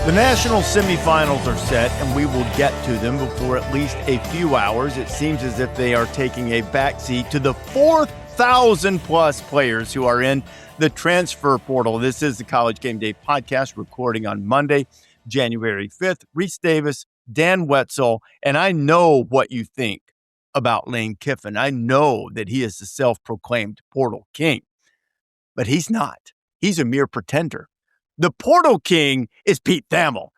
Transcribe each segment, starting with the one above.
The national semifinals are set, and we will get to them before at least a few hours. It seems as if they are taking a backseat to the 4,000-plus players who are in the transfer portal. This is the College Game Day podcast, recording on Monday, January 5th. Rece Davis, Dan Wetzel, and I know what you think about Lane Kiffin. I know that he is the self-proclaimed portal king, but he's not. He's a mere pretender. The portal king is Pete Thamel.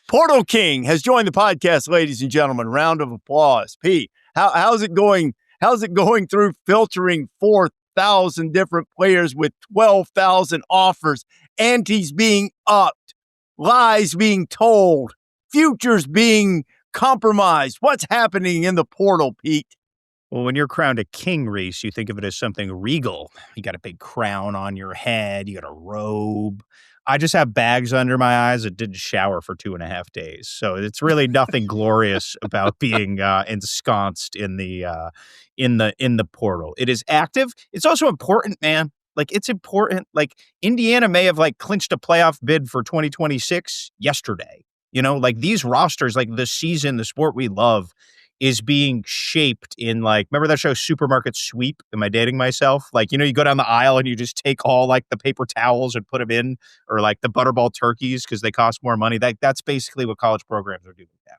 Portal King has joined the podcast, ladies and gentlemen. Round of applause. Pete, how's it going? How's it going through filtering 4,000 different players with 12,000 offers, antes being upped, lies being told, futures being compromised? What's happening in the portal, Pete? Well, when you're crowned a king, Rece, you think of it as something regal. You got a big crown on your head. You got a robe. I just have bags under my eyes that didn't shower for 2.5 days. So it's really nothing glorious about being ensconced in the portal. It is active. It's also important, man. Like, it's important. Like, Indiana may have clinched a playoff bid for 2026 yesterday. You know, like, these rosters, like the season, the sport we love, is being shaped in remember that show Supermarket Sweep? Am I dating myself? You go down the aisle and you just take all the paper towels and put them in, or the Butterball turkeys because they cost more money. That's basically what college programs are doing now.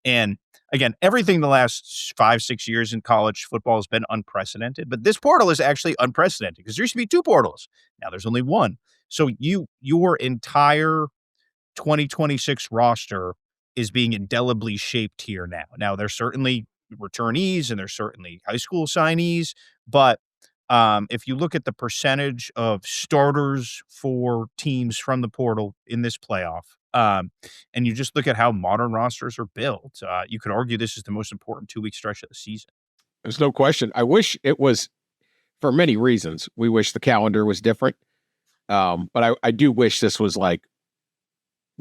And again, everything the last 5-6 years in college football has been unprecedented, but this portal is actually unprecedented because there used to be 2 portals. Now there's only 1. So your entire 2026 roster is being indelibly shaped here now. Now, there's certainly returnees and there's certainly high school signees, but if you look at the percentage of starters for teams from the portal in this playoff, and you just look at how modern rosters are built, you could argue this is the most important 2-week stretch of the season. There's no question. I wish it was, for many reasons, we wish the calendar was different, but I do wish this was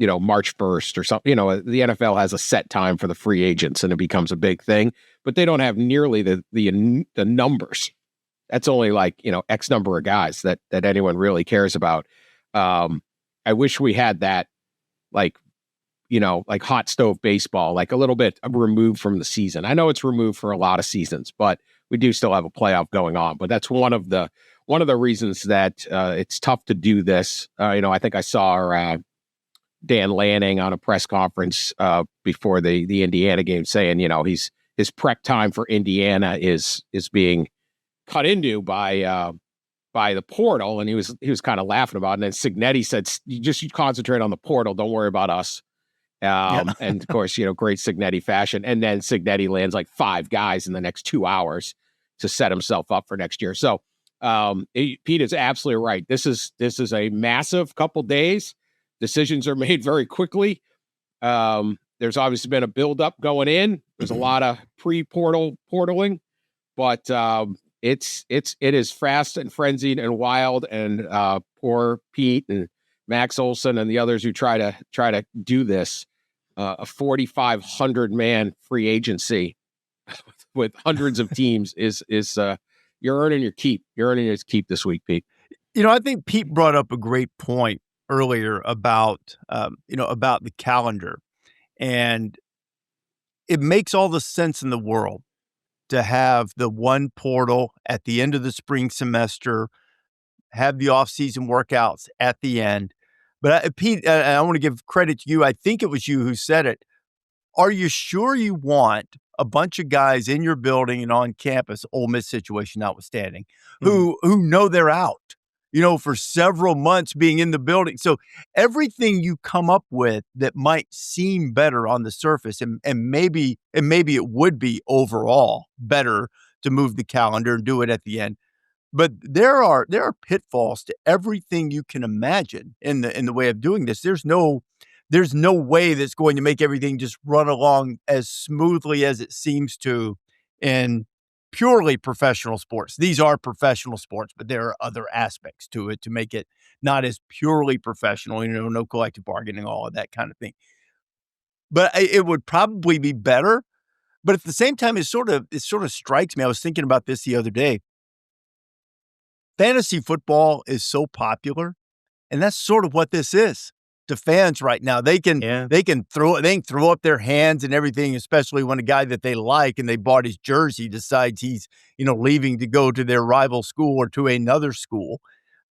March 1st or something. The NFL has a set time for the free agents and it becomes a big thing, but they don't have nearly the numbers. That's only X number of guys that anyone really cares about. I wish we had that, like hot stove baseball, a little bit removed from the season. I know it's removed for a lot of seasons, but we do still have a playoff going on. But that's one of the reasons that it's tough to do this. I think I saw Dan Lanning on a press conference before the Indiana game saying, his prep time for Indiana is being cut into by the portal, and he was kind of laughing about it. And then Cignetti said, you concentrate on the portal, don't worry about us. And of course, great Cignetti fashion. And then Cignetti lands 5 guys in the next 2 hours to set himself up for next year. So Pete is absolutely right. This is a massive couple days. Decisions are made very quickly. There's obviously been a buildup going in. There's a lot of portaling, but it is fast and frenzied and wild. And poor Pete and Max Olson and the others who try to do this, a 4,500 man free agency with hundreds of teams is you're earning your keep. You're earning your keep this week, Pete. I think Pete brought up a great point earlier about the calendar, and it makes all the sense in the world to have the one portal at the end of the spring semester, have the off-season workouts at the end. But Pete, I want to give credit to you. I think it was you who said it. Are you sure you want a bunch of guys in your building and on campus, Ole Miss situation notwithstanding, who know they're out? For several months being in the building. So everything you come up with that might seem better on the surface, and maybe it would be overall better to move the calendar and do it at the end. But there are pitfalls to everything you can imagine in the way of doing this. There's no way that's going to make everything just run along as smoothly as it seems to in purely professional sports. These are professional sports, but there are other aspects to it to make it not as purely professional, no collective bargaining, all of that kind of thing. But it would probably be better. But at the same time, it sort of strikes me. I was thinking about this the other day. Fantasy football is so popular, and that's sort of what this is. to fans right now. They can throw up their hands and everything, especially when a guy that they like and they bought his jersey decides he's, leaving to go to their rival school or to another school.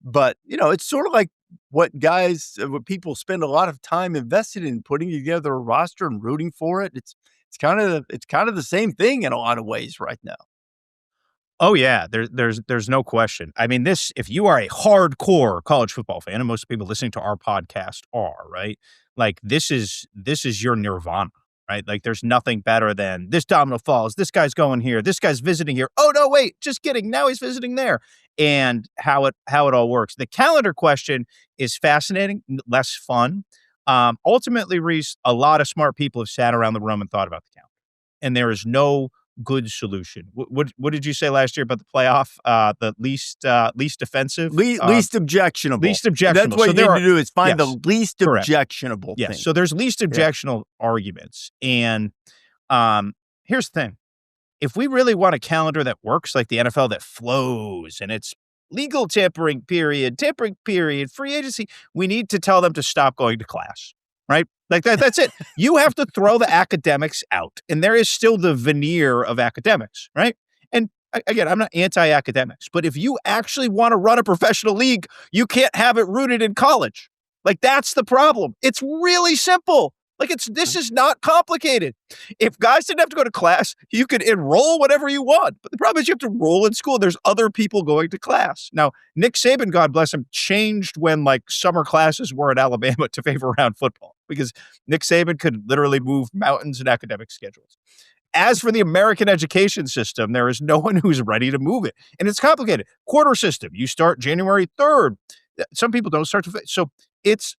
But, it's sort of like what people spend a lot of time invested in putting together a roster and rooting for it. It's kind of the same thing in a lot of ways right now. Oh yeah, there's no question. I mean, if you are a hardcore college football fan, and most people listening to our podcast are, right? Like this is your nirvana, right? Like there's nothing better than this domino falls, this guy's going here, this guy's visiting here. Oh no, wait, just kidding. Now he's visiting there. And how it all works. The calendar question is fascinating, less fun. Ultimately, Rece, a lot of smart people have sat around the room and thought about the calendar, and there is no good solution. What did you say last year about the playoff? The least offensive, least objectionable. Least objectionable. That's what you need to do is find the least correct. Objectionable thing. Yes. So there's least objectionable arguments, and here's the thing: if we really want a calendar that works like the NFL, that flows and it's legal tampering period, free agency, we need to tell them to stop going to class. Right? Like that's it. You have to throw the academics out. And there is still the veneer of academics, right? And again, I'm not anti-academics, but if you actually want to run a professional league, you can't have it rooted in college. Like that's the problem. It's really simple. Like this is not complicated. If guys didn't have to go to class, you could enroll whatever you want. But the problem is you have to enroll in school. There's other people going to class. Now, Nick Saban, God bless him, changed when like summer classes were at Alabama to favor round football because Nick Saban could literally move mountains in academic schedules. As for the American education system, there is no one who's ready to move it. And it's complicated. Quarter system. You start January 3rd. Some people don't start. So it's,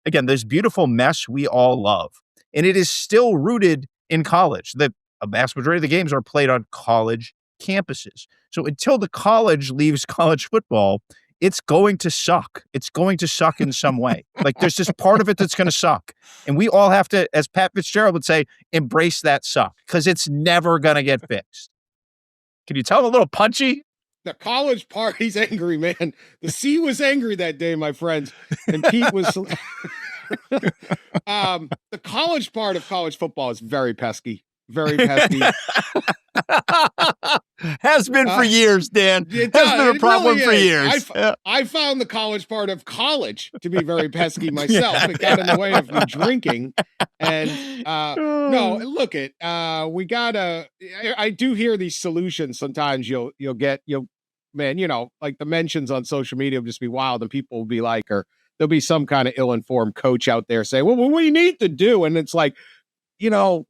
again, this beautiful mess we all love. And it is still rooted in college. A vast majority of the games are played on college campuses. So until the college leaves college football, it's going to suck. It's going to suck in some way. Like there's just part of it that's going to suck. And we all have to, as Pat Fitzgerald would say, embrace that suck because it's never going to get fixed. Can you tell I'm a little punchy? The college part, he's angry, man. The C was angry that day, my friends. And Pete was... the college part of college football is very pesky. Very pesky. Has been for years, Dan. Has been a problem really for years. I found the college part of college to be very pesky myself. It got in the way of me drinking. And no, look it. We gotta. I do hear these solutions. Sometimes you'll man, like the mentions on social media will just be wild, and people will be like, or there'll be some kind of ill-informed coach out there say, well, what we need to do, and it's like,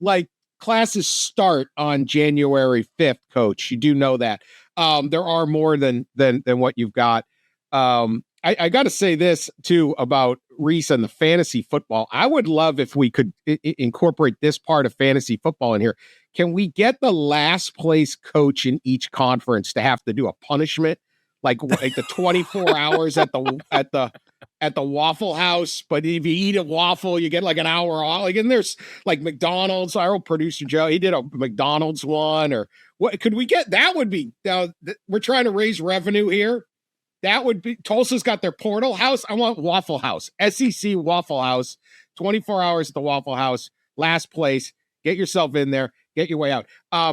like classes start on January 5th, coach. You do know that. There are more than what you've got. I got to say this too about Rece and the fantasy football. I would love if we could incorporate this part of fantasy football in here. Can we get the last place coach in each conference to have to do a punishment, like the 24 hours at the Waffle House? But if you eat a waffle, you get like an hour off. Like, and there's like McDonald's. Our old producer Joe, he did a McDonald's one, or what could we get? That would be. Now we're trying to raise revenue here. That would be. Tulsa's got their portal house. I want Waffle House, SEC Waffle House, 24 hours at the Waffle House, last place. Get yourself in there. Get your way out.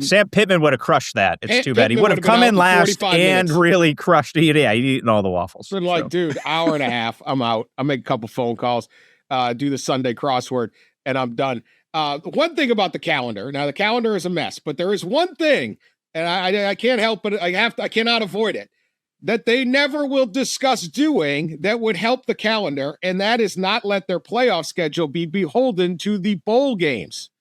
Sam Pittman would have crushed that. It's too bad. He would have come in last and really crushed it. Yeah, he'd eaten all the waffles. Been like, dude, hour and a half. I'm out. I'll make a couple phone calls, do the Sunday crossword, and I'm done. One thing about the calendar. Now, the calendar is a mess, but there is one thing, and I can't help but I cannot avoid it, that they never will discuss doing that would help the calendar, and that is not let their playoff schedule be beholden to the bowl games.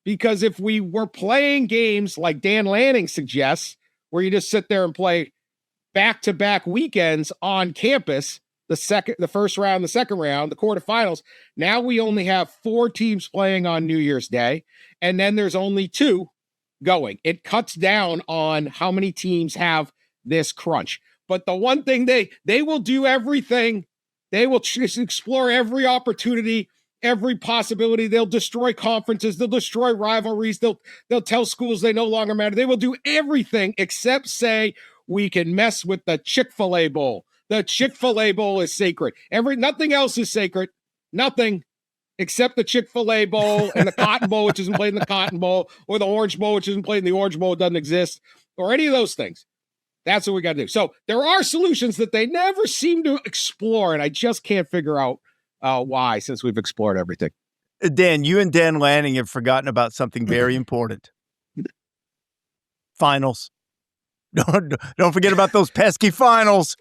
Because if we were playing games like Dan Lanning suggests, where you just sit there and play back-to-back weekends on campus, the first round, the second round, the quarterfinals, now we only have 4 teams playing on New Year's Day, and then there's only 2 going. It cuts down on how many teams have this crunch. But the one thing they will do everything. They will explore every opportunity, every possibility. They'll destroy conferences. They'll destroy rivalries. They'll tell schools they no longer matter. They will do everything except say we can mess with the Chick-fil-A Bowl. The Chick-fil-A Bowl is sacred. Nothing else is sacred. Nothing. Except the Chick-fil-A Bowl and the Cotton Bowl, which isn't played in the Cotton Bowl, or the Orange Bowl, which isn't played in the Orange Bowl, doesn't exist, or any of those things. That's what we got to do. So there are solutions that they never seem to explore, and I just can't figure out why, since we've explored everything. Dan, you and Dan Lanning have forgotten about something very important. Finals. Don't forget about those pesky finals.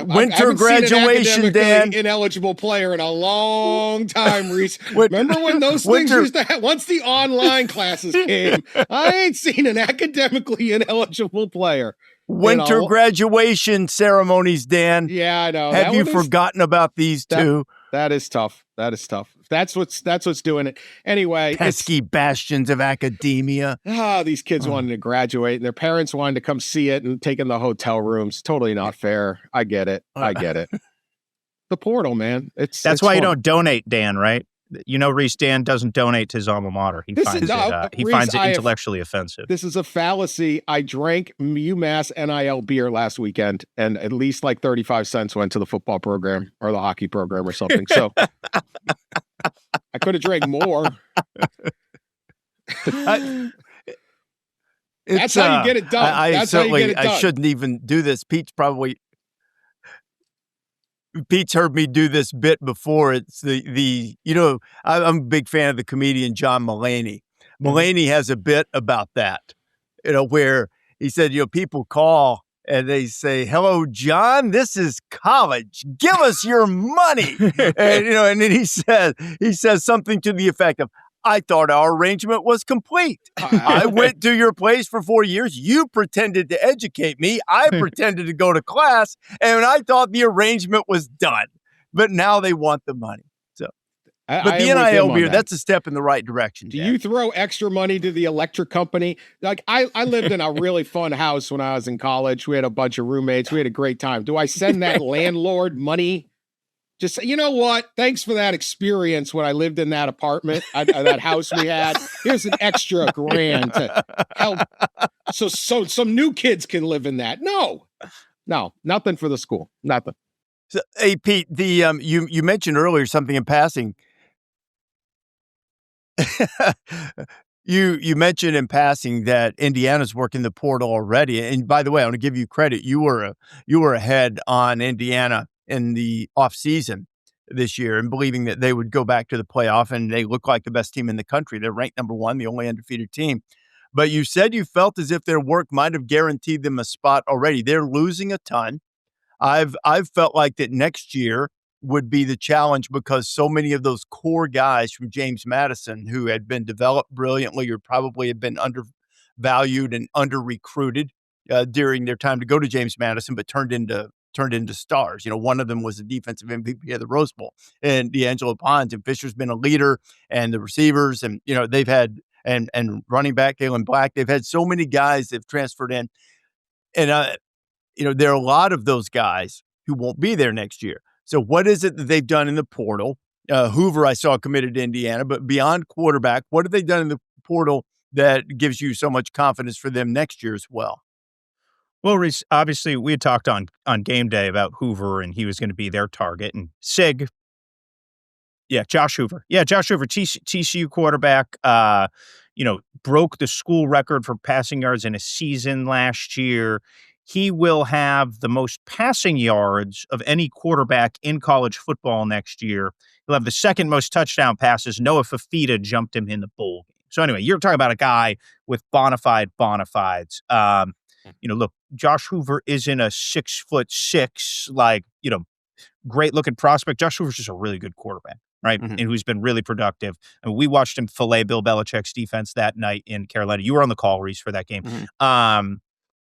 Winter graduation, Dan. Ineligible player in a long time, Rece. Remember when those things used to happen? Once the online classes came, I ain't seen an academically ineligible player. Winter graduation ceremonies, Dan. Yeah, I know. Have you forgotten about these two? That is tough. That is tough. That's what's doing it. Anyway, pesky bastions of academia. These kids wanted to graduate, and their parents wanted to come see it and take in the hotel rooms. Totally not fair. I get it. The portal, man. That's why fun. you don't donate, Dan, right? You know, Rece, Dan doesn't donate to his alma mater. He finds it intellectually offensive. This is a fallacy. I drank UMass NIL beer last weekend, and at least like 35 cents went to the football program or the hockey program or something. So I could have drank more. That's how you get it done. I shouldn't even do this. Pete's heard me do this bit before. It's I'm a big fan of the comedian John Mulaney. Mulaney has a bit about that, where he said, people call and they say, "Hello, John, this is college. Give us your money." and then he says something to the effect of, "I thought our arrangement was complete. I went to your place for 4 years. You pretended to educate me. I pretended to go to class, and I thought the arrangement was done. But now they want the money." So, but the NIL beer, that's a step in the right direction. Do you throw extra money to the electric company? Like I lived in a really fun house when I was in college. We had a bunch of roommates. We had a great time. Do I send that landlord money? Just say, you know what? Thanks for that experience when I lived in that apartment, that house we had. Here's an extra $1,000 to help. So some new kids can live in that. No, nothing for the school. Nothing. So, hey, Pete, you mentioned earlier something in passing. You mentioned in passing that Indiana's working the portal already. And by the way, I want to give you credit. You were ahead on Indiana in the offseason this year and believing that they would go back to the playoff, and they look like the best team in the country. They're ranked number 1, the only undefeated team. But you said you felt as if their work might have guaranteed them a spot already. They're losing a ton. I've felt like that next year would be the challenge because so many of those core guys from James Madison who had been developed brilliantly or probably had been undervalued and under-recruited during their time to go to James Madison, but turned into stars. One of them was the defensive MVP of the Rose Bowl, and D'Angelo Pons, and Fisher's been a leader, and the receivers, and they've had and running back Galen Black. They've had so many guys that have transferred in, and there are a lot of those guys who won't be there next year. So what is it that they've done in the portal? Hoover, I saw committed to Indiana, but beyond quarterback, what have they done in the portal that gives you so much confidence for them next year as well? Well, Rece, obviously, we had talked on Game Day about Hoover, and he was going to be their target. And Josh Hoover. Yeah, Josh Hoover, TCU quarterback, broke the school record for passing yards in a season last year. He will have the most passing yards of any quarterback in college football next year. He'll have the second most touchdown passes. Noah Fafita jumped him in the bowl game. So anyway, you're talking about a guy with bona fides. Look, Josh Hoover isn't a 6'6", great looking prospect. Josh Hoover's just a really good quarterback, right? Mm-hmm. And who's been really productive. And we watched him fillet Bill Belichick's defense that night in Carolina. You were on the call, Rece, for that game. Mm-hmm.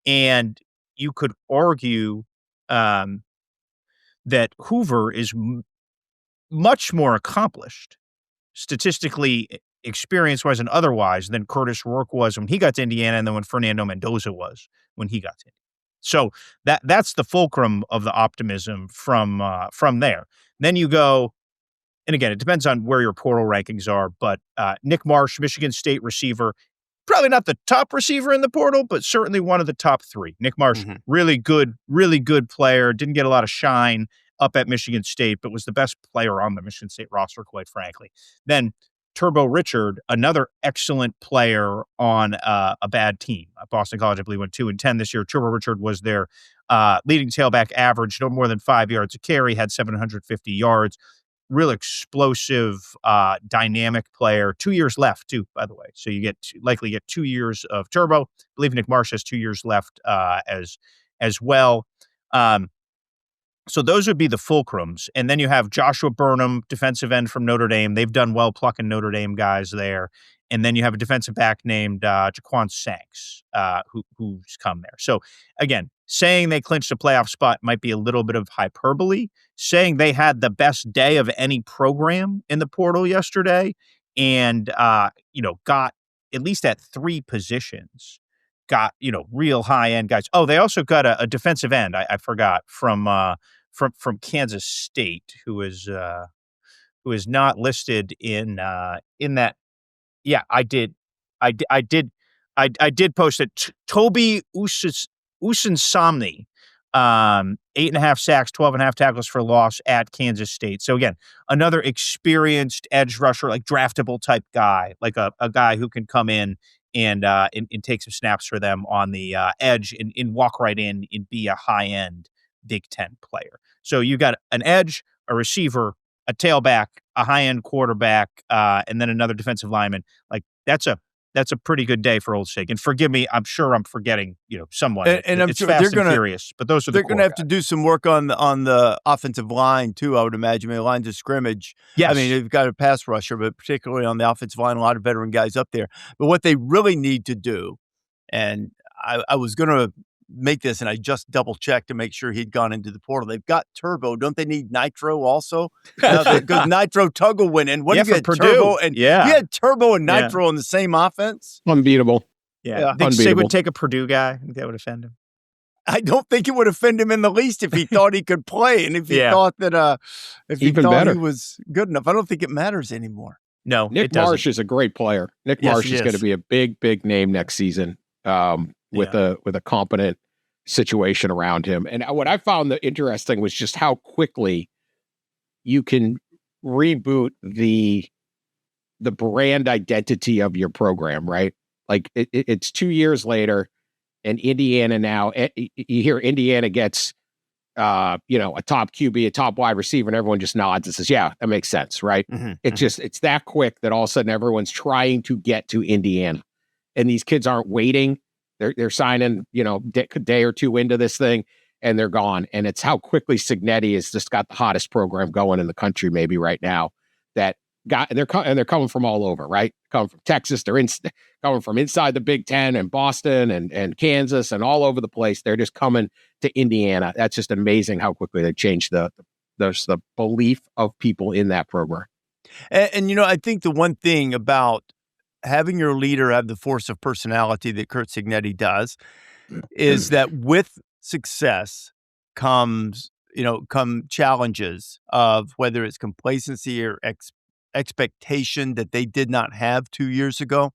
And you could argue that Hoover is much more accomplished, statistically, experience-wise and otherwise, than Curtis Rourke was when he got to Indiana, and then when Fernando Mendoza was when he got to Indiana. So that's the fulcrum of the optimism from there. Then you go, and again, it depends on where your portal rankings are, but Nick Marsh, Michigan State receiver, probably not the top receiver in the portal, but certainly one of the top 3. Nick Marsh, really good player, didn't get a lot of shine up at Michigan State, but was the best player on the Michigan State roster, quite frankly. Then Turbo Richard, another excellent player on a bad team. Boston College, I believe, went 2-10 this year. Turbo Richard was their leading tailback, average no more than 5 yards a carry, had 750 yards. Real explosive, dynamic player. 2 years left, too, by the way. So you likely get 2 years of Turbo. I believe Nick Marsh has 2 years left as well. So those would be the fulcrums. And then you have Joshua Burnham, defensive end from Notre Dame. They've done well plucking Notre Dame guys there. And then you have a defensive back named Jaquan Sanks, who's come there. So again, saying they clinched a playoff spot might be a little bit of hyperbole. Saying they had the best day of any program in the portal yesterday and, got at least at 3 positions, got, real high-end guys. Oh, they also got a defensive end, I forgot, from Kansas State, who is not listed in that. Yeah, I did post it. Toby Usinsomni, 8.5 sacks, 12.5 tackles for loss at Kansas State. So again, another experienced edge rusher, like draftable type guy, like a guy who can come in and take some snaps for them on the edge and walk right in and be a high-end Big Ten player. So you got an edge, a receiver, a tailback, a high-end quarterback, and then another defensive lineman. Like that's a pretty good day for Old Shake. And forgive me, I'm sure I'm forgetting, someone. And I'm it's sure fast and furious, but those are they're going to have to do some work on the offensive line too. I would imagine. I mean, lines of scrimmage. Yes. I mean, they've got a pass rusher, but particularly on the offensive line, a lot of veteran guys up there. But what they really need to do, and I was going to make this, and I just double checked to make sure he'd gone into the portal. They've got Turbo. Don't they need Nitro also? Because Nitro Tuggle went in. What if you had Purdue. Turbo and you had Turbo and Nitro in the same offense? Unbeatable. Yeah. Think Sig would take a Purdue guy? I think that would offend him. I don't think it would offend him in the least if he thought he could play and if he thought that he was good enough. I don't think it matters anymore. No, Nick Marsh is a great player. Nick Marsh is going to be a big name next season. With a competent situation around him. And what I found that interesting was just how quickly you can reboot the brand identity of your program, right? Like it's 2 years later and Indiana now, you hear Indiana gets, a top QB, a top wide receiver, and everyone just nods and says, yeah, that makes sense, right? Mm-hmm. It's that quick that all of a sudden everyone's trying to get to Indiana. And these kids aren't waiting. They're signing, day or two into this thing, and they're gone. And it's how quickly Cignetti has just got the hottest program going in the country, maybe right now. They're coming from all over, right? Coming from Texas, coming from inside the Big Ten and Boston and Kansas and all over the place. They're just coming to Indiana. That's just amazing how quickly they changed the belief of people in that program. And I think the one thing about having your leader have the force of personality that Curt Cignetti does is that with success come challenges of whether it's complacency or expectation that they did not have 2 years ago,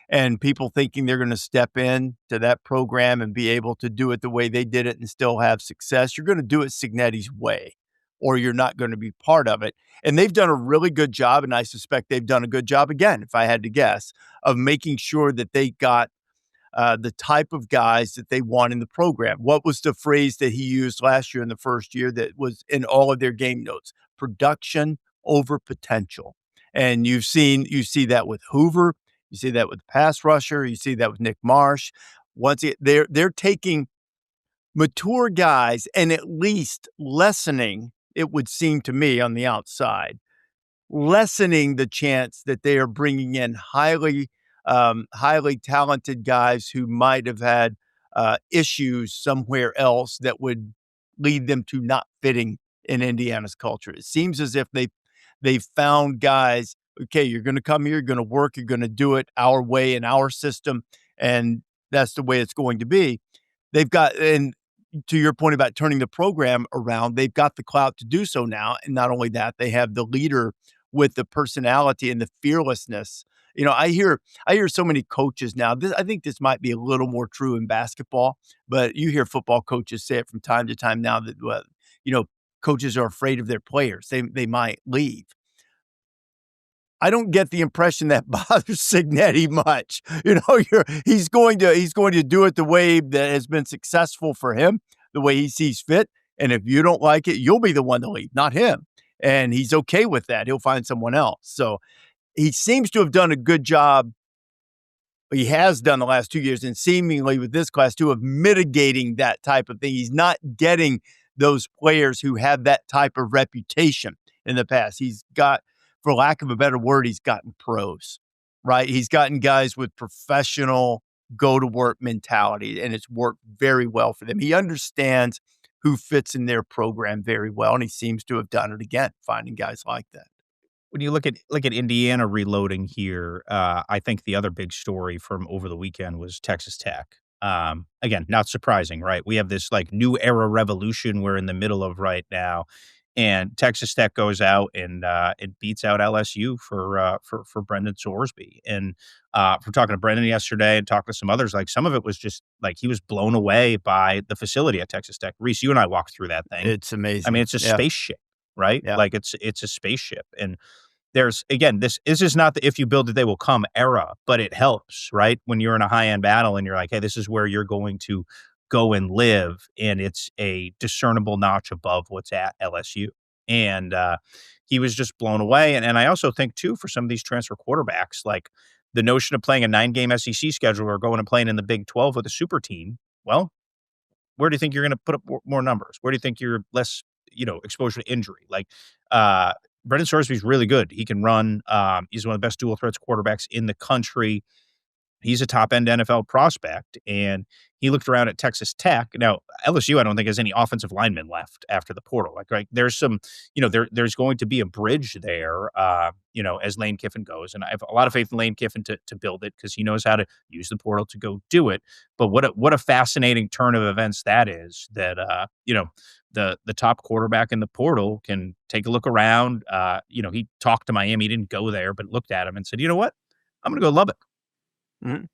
and people thinking they're going to step in to that program and be able to do it the way they did it and still have success. You're going to do it Cignetti's way, or you're not going to be part of it. And they've done a really good job, and I suspect they've done a good job, again, if I had to guess, of making sure that they got the type of guys that they want in the program. What was the phrase that he used last year in the first year that was in all of their game notes? Production over potential. And you see that with Hoover, you see that with pass rusher, you see that with Nick Marsh. They're taking mature guys and at least lessening, it would seem to me on the outside, lessening the chance that they are bringing in highly talented guys who might have had issues somewhere else that would lead them to not fitting in Indiana's culture. It seems as if they found guys, okay, you're going to come here, you're going to work, you're going to do it our way in our system, and that's the way it's going to be. They've got, and to your point about turning the program around, they've got the clout to do so now. And not only that, they have the leader with the personality and the fearlessness. I hear so many coaches now. I think this might be a little more true in basketball, but you hear football coaches say it from time to time now that, coaches are afraid of their players. They might leave. I don't get the impression that bothers Cignetti much. He's going to do it the way that has been successful for him, the way he sees fit. And if you don't like it, you'll be the one to leave, not him. And he's okay with that. He'll find someone else. So he seems to have done a good job. He has done the last 2 years, and seemingly with this class too, of mitigating that type of thing. He's not getting those players who have that type of reputation in the past. He's got, for lack of a better word, he's gotten pros, right? He's gotten guys with professional go-to-work mentality, and it's worked very well for them. He understands who fits in their program very well, and he seems to have done it again, finding guys like that. When you look at Indiana reloading here, I think the other big story from over the weekend was Texas Tech. Again, not surprising, right? We have this like new era revolution we're in the middle of right now, and Texas Tech goes out and it beats out LSU for Brendan Sorsby. And we're talking to Brendan yesterday and talking to some others. Like some of it was just like he was blown away by the facility at Texas Tech. Rece, you and I walked through that thing. It's amazing. I mean, it's a spaceship, right? Yeah. Like it's a spaceship. And there's, again, this is not the if you build it, they will come era, but it helps, right? When you're in a high-end battle and you're like, hey, this is where you're going to go and live, and it's a discernible notch above what's at LSU. And he was just blown away. And I also think, too, for some of these transfer quarterbacks, like the notion of playing a 9-game SEC schedule or going and playing in the Big 12 with a super team, well, where do you think you're going to put up more numbers? Where do you think you're less, exposure to injury? Like, Brendan Sorsby's really good. He can run. He's one of the best dual threats quarterbacks in the country. He's a top-end NFL prospect, and he looked around at Texas Tech. Now, LSU, I don't think has any offensive linemen left after the portal. Like there's some, there's going to be a bridge there, as Lane Kiffin goes. And I have a lot of faith in Lane Kiffin to build it because he knows how to use the portal to go do it. But what a fascinating turn of events that is. That the top quarterback in the portal can take a look around. He talked to Miami. He didn't go there, but looked at him and said, you know what? I'm going to go Lubbock. Mm-hmm.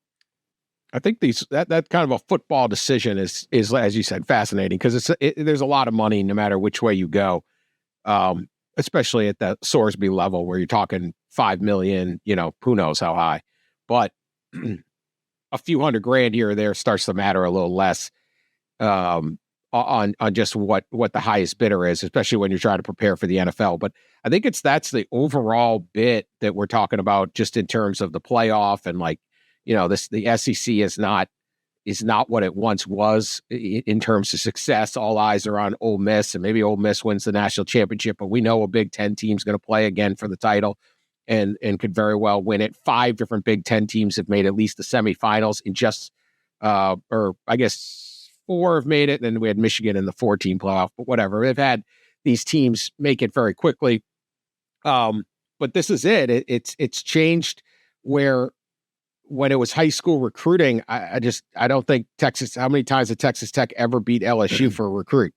I think that kind of a football decision is as you said, fascinating because there's a lot of money no matter which way you go, especially at the Sorsby level where you're talking $5 million, who knows how high, but a few $100,000 here or there starts to matter a little less on just what the highest bidder is, especially when you're trying to prepare for the NFL. But I think that's the overall bit that we're talking about just in terms of the playoff and like. The SEC is not what it once was in terms of success. All eyes are on Ole Miss, and maybe Ole Miss wins the national championship. But we know a Big Ten team's going to play again for the title, and could very well win it. 5 different Big Ten teams have made at least the semifinals in just, or I guess 4 have made it. And then we had Michigan in the 4-team playoff. But whatever, they've had these teams make it very quickly. But this is it. It's changed where. When it was high school recruiting, I don't think Texas. How many times did Texas Tech ever beat LSU for a recruit?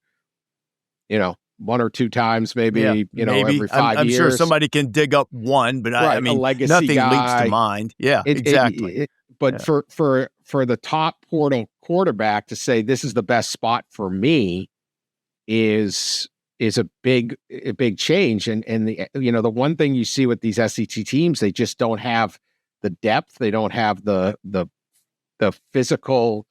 1 or 2 times, maybe. Maybe. Every 5 I'm years. sure somebody can dig up one, but right, I mean, a legacy nothing guy. leaps to mind. Yeah, exactly. But for the top portal quarterback to say this is the best spot for me is a big change. And the one thing you see with these SEC teams, they just don't have the depth. They don't have the physical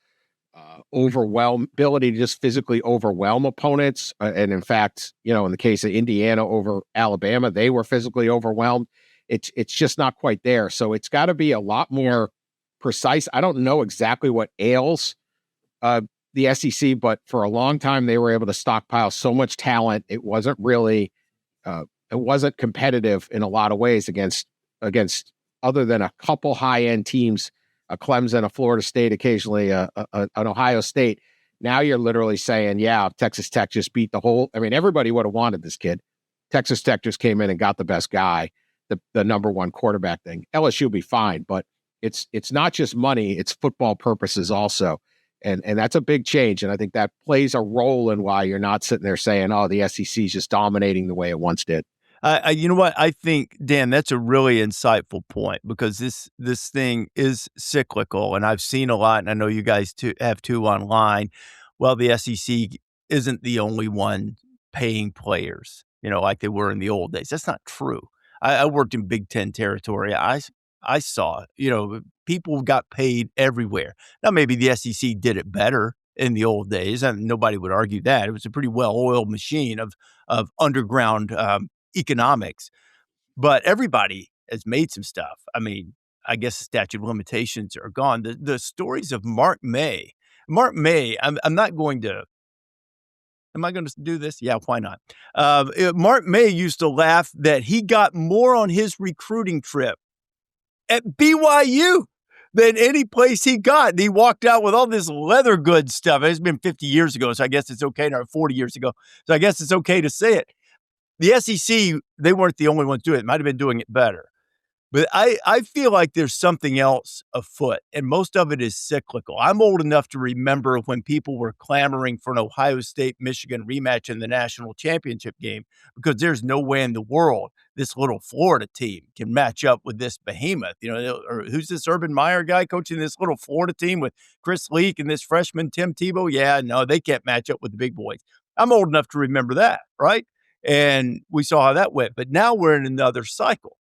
ability to just physically overwhelm opponents. And in fact, in the case of Indiana over Alabama, they were physically overwhelmed. It's just not quite there. So it's got to be a lot more precise. I don't know exactly what ails the SEC, but for a long time they were able to stockpile so much talent. It wasn't really it wasn't competitive in a lot of ways against other than a couple high-end teams, a Clemson, a Florida State, occasionally an Ohio State. Now you're literally saying, yeah, Texas Tech just beat the whole. I mean, everybody would have wanted this kid. Texas Tech just came in and got the best guy, the number 1 quarterback thing. LSU will be fine, but it's not just money, it's football purposes also. And that's a big change. And I think that plays a role in why you're not sitting there saying, oh, the SEC is just dominating the way it once did. You know what? I think, Dan, that's a really insightful point because this thing is cyclical, and I've seen a lot, and I know you guys have too online. Well, the SEC isn't the only one paying players, like they were in the old days. That's not true. I worked in Big Ten territory. I saw, people got paid everywhere. Now, maybe the SEC did it better in the old days, and nobody would argue that. It was a pretty well-oiled machine of underground economics. But everybody has made some stuff. I mean, I guess the statute of limitations are gone. The stories of Mark May. I'm not going to. Am I going to do this? Yeah, why not? Mark May used to laugh that he got more on his recruiting trip at BYU than any place he got. And he walked out with all this leather goods stuff. It's been 50 years ago, so I guess it's okay. Or 40 years ago, so I guess it's okay to say it. The SEC, they weren't the only ones doing it. Might have been doing it better. But I feel like there's something else afoot, and most of it is cyclical. I'm old enough to remember when people were clamoring for an Ohio State-Michigan rematch in the national championship game because there's no way in the world this little Florida team can match up with this behemoth. Or who's this Urban Meyer guy coaching this little Florida team with Chris Leak and this freshman Tim Tebow? Yeah, no, they can't match up with the big boys. I'm old enough to remember that, right? And we saw how that went. But now we're in another cycle.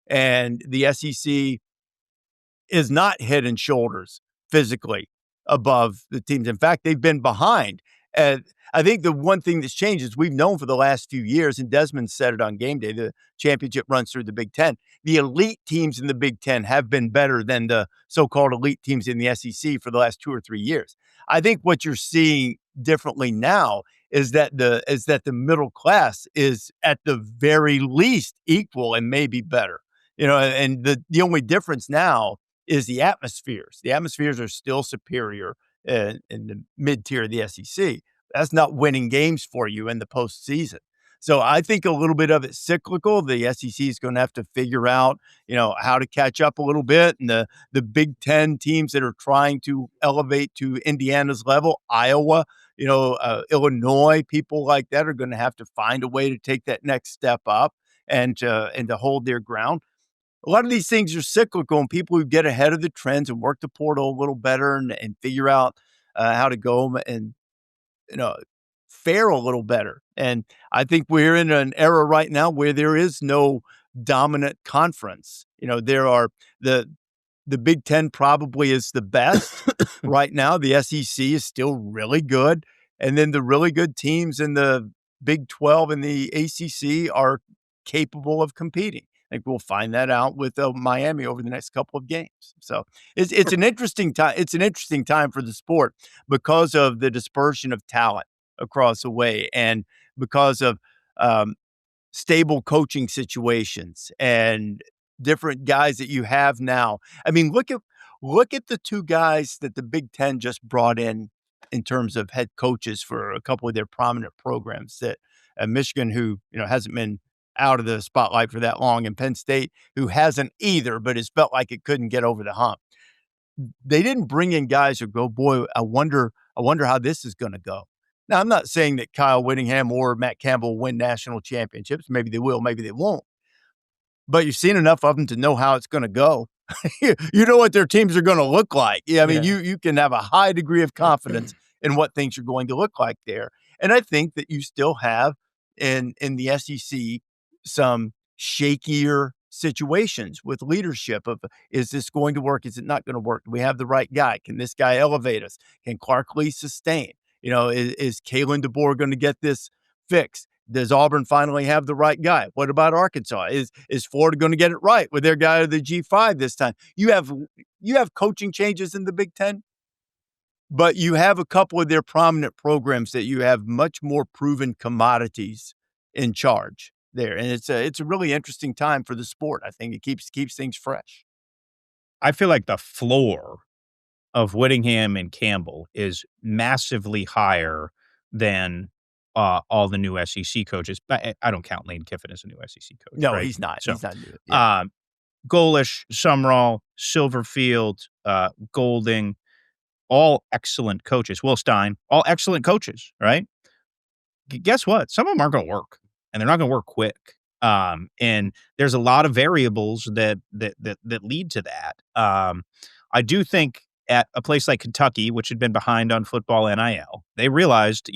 And the SEC is not head and shoulders physically above the teams. In fact, they've been behind. And I think the one thing that's changed is we've known for the last few years, and Desmond said it on game day, the championship runs through the Big Ten. The elite teams in the Big Ten have been better than the so-called elite teams in the SEC for the last 2 or 3 years. I think what you're seeing differently now is that the middle class is at the very least equal and maybe better. And the only difference now is the atmospheres. The atmospheres are still superior in the mid-tier of the SEC. That's not winning games for you in the postseason. So I think a little bit of it's cyclical. The SEC is going to have to figure out, how to catch up a little bit. And the Big Ten teams that are trying to elevate to Indiana's level, Iowa, Illinois, people like that are going to have to find a way to take that next step up and to hold their ground. A lot of these things are cyclical, and people who get ahead of the trends and work the portal a little better and figure out how to go and, fare a little better. And I think we're in an era right now where there is no dominant conference. There are the Big Ten probably is the best right now. The SEC is still really good. And then the really good teams in the Big 12 and the ACC are capable of competing. I think we'll find that out with Miami over the next couple of games. So it's an interesting time. It's an interesting time for the sport because of the dispersion of talent across the way and because of stable coaching situations and different guys that you have now. I mean, look at the 2 guys that the Big Ten just brought in terms of head coaches for a couple of their prominent programs. That Michigan, who hasn't been out of the spotlight for that long, and Penn State, who hasn't either, but has felt like it couldn't get over the hump. They didn't bring in guys who go, boy, I wonder how this is going to go. Now, I'm not saying that Kyle Whittingham or Matt Campbell will win national championships. Maybe they will, maybe they won't. But you've seen enough of them to know how it's going to go. You know what their teams are going to look like. Yeah, I mean, you can have a high degree of confidence in what things are going to look like there. And I think that you still have in the SEC some shakier situations with leadership of, is this going to work? Is it not going to work? Do we have the right guy? Can this guy elevate us? Can Clark Lee sustain? Is Kalen DeBoer going to get this fixed? Does Auburn finally have the right guy? What about Arkansas? Is Florida going to get it right with their guy of the G5 this time? You have coaching changes in the Big Ten, but you have a couple of their prominent programs that you have much more proven commodities in charge there. And it's a really interesting time for the sport. I think it keeps things fresh. I feel like the floor of Whittingham and Campbell is massively higher than all the new SEC coaches. But I don't count Lane Kiffin as a new SEC coach. No, right? he's not. So, he's not new. Yeah. Golish, Sumrall, Silverfield, Golding, all excellent coaches. Will Stein, all excellent coaches, right? Guess what? Some of them aren't going to work, and they're not going to work quick. And there's a lot of variables that lead to that. I do think at a place like Kentucky, which had been behind on football NIL, they realized,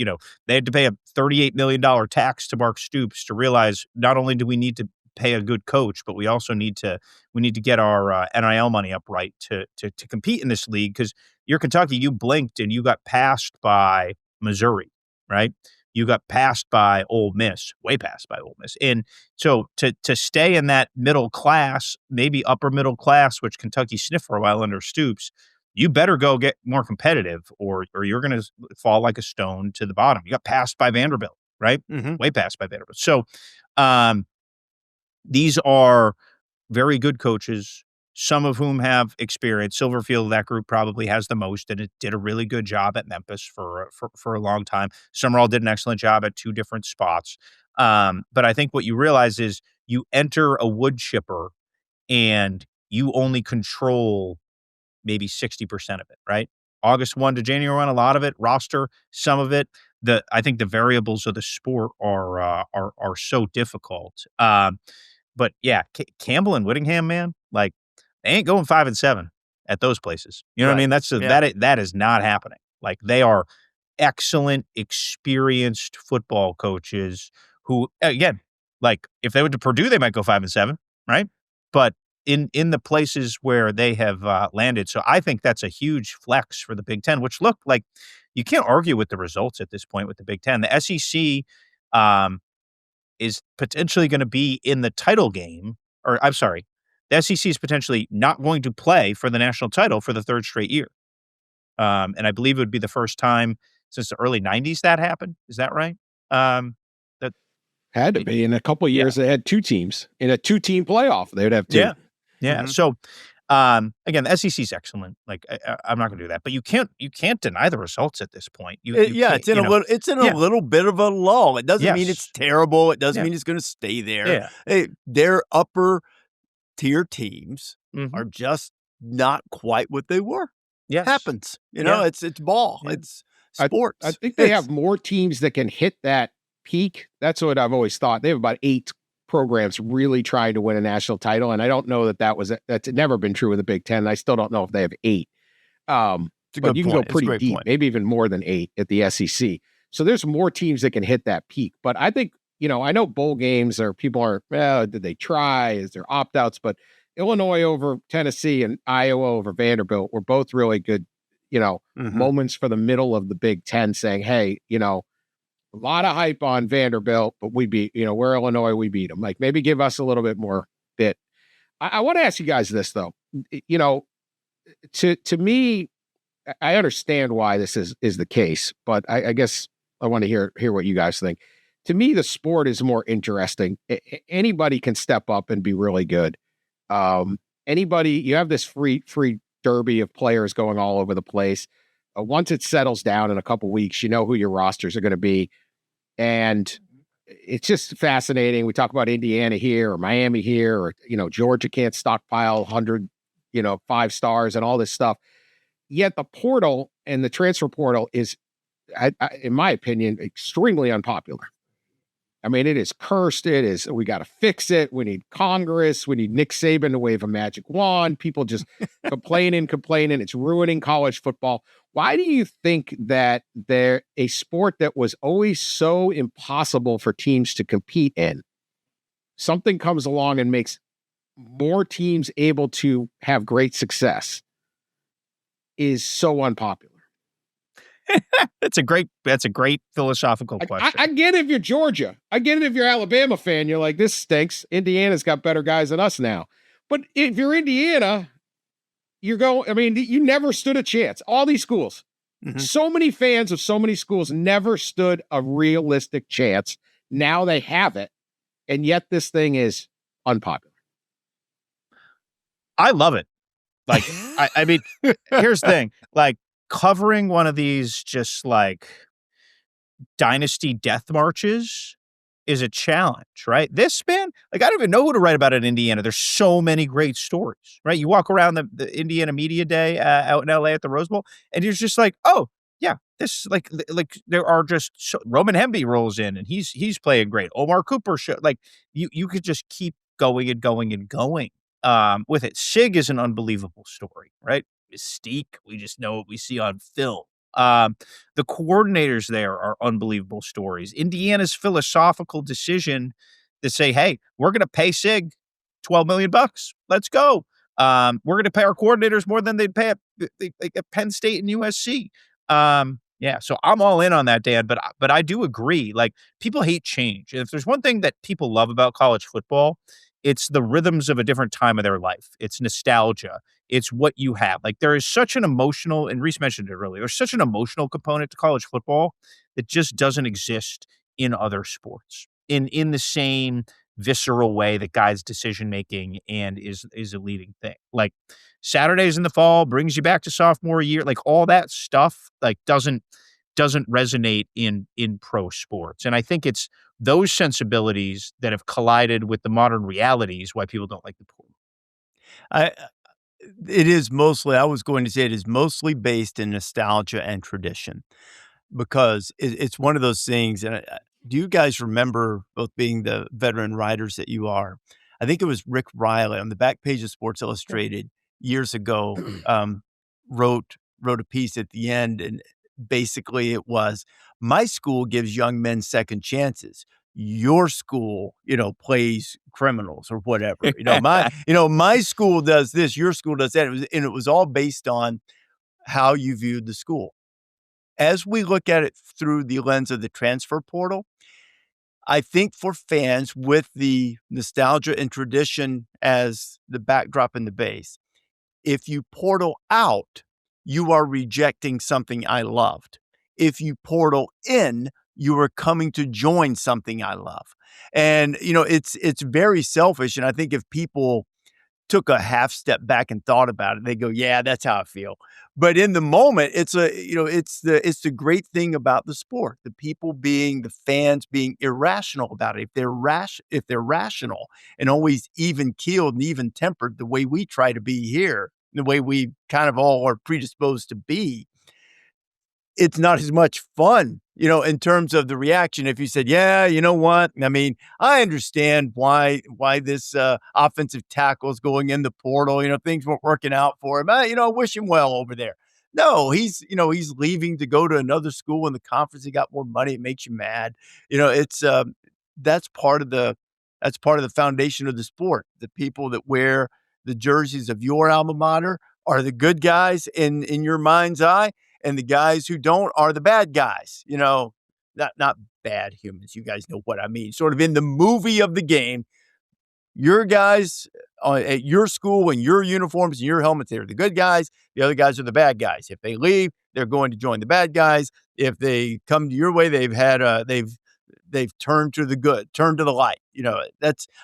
they had to pay a $38 million tax to Mark Stoops to realize not only do we need to pay a good coach, but we also need to get our NIL money up right to compete in this league. Because you're Kentucky, you blinked and you got passed by Missouri, right? You got passed by Ole Miss, way passed by Ole Miss. And so to stay in that middle class, maybe upper middle class, which Kentucky sniffed for a while under Stoops, you better go get more competitive or you're going to fall like a stone to the bottom. You got passed by Vanderbilt, right? Mm-hmm. Way passed by Vanderbilt. So these are very good coaches, some of whom have experience. Silverfield, that group probably has the most, and it did a really good job at Memphis for a long time. Summerall did an excellent job at 2 different spots. But I think what you realize is you enter a wood chipper and you only control maybe 60% of it, right? August 1 to January 1, a lot of it, roster, some of it. I think the variables of the sport are so difficult. But yeah, Campbell and Whittingham, man, like they ain't going 5-7 at those places. You know what I mean? That's that is not happening. Like they are excellent, experienced football coaches who, again, like if they went to Purdue, they might go 5-7, right? But in the places where they have landed, so I think that's a huge flex for the Big Ten. Which look like you can't argue with the results at this point with the Big Ten. The SEC is potentially going to be in the title game, or I'm sorry, the SEC is potentially not going to play for the national title for the 3rd straight year. And I believe it would be the first time since the early 90s that happened. Is that right? That had to be. In a couple of years, they had 2 teams. In a 2-team playoff, they would have 2. Yeah. Mm-hmm. So, again, the SEC is excellent. Like I'm not going to do that, but you can't deny the results at this point. It's in a little bit of a lull. It doesn't mean it's terrible. It doesn't mean it's going to stay there. Yeah. Their upper tier teams are just not quite what they were. Yes. It happens. It's ball. Yeah. It's sports. I think they have more teams that can hit that peak. That's what I've always thought. They have about 8 programs really trying to win a national title. And I don't know that's never been true in the Big Ten. I still don't know if they have 8. But you can go pretty deep, maybe even more than 8 at the SEC. So there's more teams that can hit that peak. But I think, I know bowl games people are, did they try? Is there opt-outs? But Illinois over Tennessee and Iowa over Vanderbilt were both really good, moments for the middle of the Big Ten saying, hey, a lot of hype on Vanderbilt, but we beat, we're Illinois, we beat them. Like maybe give us a little bit more bit. I want to ask you guys this though. To me, I understand why this is the case, but I guess I want to hear what you guys think. To me, the sport is more interesting. Anybody can step up and be really good. You have this free derby of players going all over the place. Once it settles down in a couple weeks, you know who your rosters are going to be. And it's just fascinating. We talk about Indiana here or Miami here, or, Georgia can't stockpile 100, 5 stars and all this stuff. Yet the portal and the transfer portal is, in my opinion, extremely unpopular. I mean, it is cursed. We got to fix it. We need Congress. We need Nick Saban to wave a magic wand. People just complaining. It's ruining college football. Why do you think that a sport that was always so impossible for teams to compete in, something comes along and makes more teams able to have great success, is so unpopular? That's a great philosophical question. I get it if you're Georgia. I get it if you're Alabama fan. You're like, this stinks. Indiana's got better guys than us now. But if you're Indiana, you never stood a chance. All these schools, so many fans of so many schools never stood a realistic chance. Now they have it. And yet this thing is unpopular. I love it. Like, I mean, here's the thing. Like, covering one of these just like dynasty death marches is a challenge, right? This, man, like I don't even know who to write about in Indiana. There's so many great stories, right? You walk around the Indiana Media Day out in LA at the Rose Bowl, and you're just like, oh yeah, this like there are just Roman Hemby rolls in and he's playing great. Omar Cooper like you could just keep going and going and going with it. Sig is an unbelievable story, right? mystique. We just know what we see on film. The coordinators there are unbelievable stories. Indiana's philosophical decision to say, hey, we're going to pay Sig $12 million. Let's go. We're going to pay our coordinators more than they'd pay at Penn State and USC. Yeah, so I'm all in on that, Dan, but I do agree. Like, people hate change. And if there's one thing that people love about college football, it's the rhythms of a different time of their life. It's nostalgia. It's what you have. Like, there is such an emotional, and Rece mentioned it earlier, there's such an emotional component to college football that just doesn't exist in other sports in the same visceral way that guides decision making and is a leading thing. Like, Saturdays in the fall brings you back to sophomore year. Like, all that stuff like doesn't resonate in pro sports. And I think it's those sensibilities that have collided with the modern realities why people don't like the portal. It is mostly, I was going to say, it is mostly based in nostalgia and tradition, because it's one of those things. And do you guys remember, both being the veteran writers that you are, I think it was Rick Riley on the back page of Sports Illustrated years ago, wrote a piece at the end, and basically it was, my school gives young men second chances. Your school, plays criminals or whatever. My school does this, your school does that. It was all based on how you viewed the school. As we look at it through the lens of the transfer portal, I think for fans with the nostalgia and tradition as the backdrop and the base, if you portal out, you are rejecting something I loved. If you portal in, you are coming to join something I love. And, it's very selfish. And I think if people took a half step back and thought about it, they go, yeah, that's how I feel. But in the moment, it's the great thing about the sport, the fans being irrational about it. If they're rational and always even keeled and even tempered the way we try to be here, the way we kind of all are predisposed to be, it's not as much fun, in terms of the reaction. If you said, yeah, you know what? I mean, I understand why this offensive tackle is going in the portal. Things weren't working out for him. I wish him well over there. No, he's leaving to go to another school in the conference. He got more money. It makes you mad. It's that's part of the foundation of the sport. The people that wear the jerseys of your alma mater are the good guys in your mind's eye. And the guys who don't are the bad guys, not bad humans. You guys know what I mean. Sort of in the movie of the game, your guys at your school in your uniforms and your helmets, they're the good guys. The other guys are the bad guys. If they leave, they're going to join the bad guys. If they come to your way, they've turned to the light.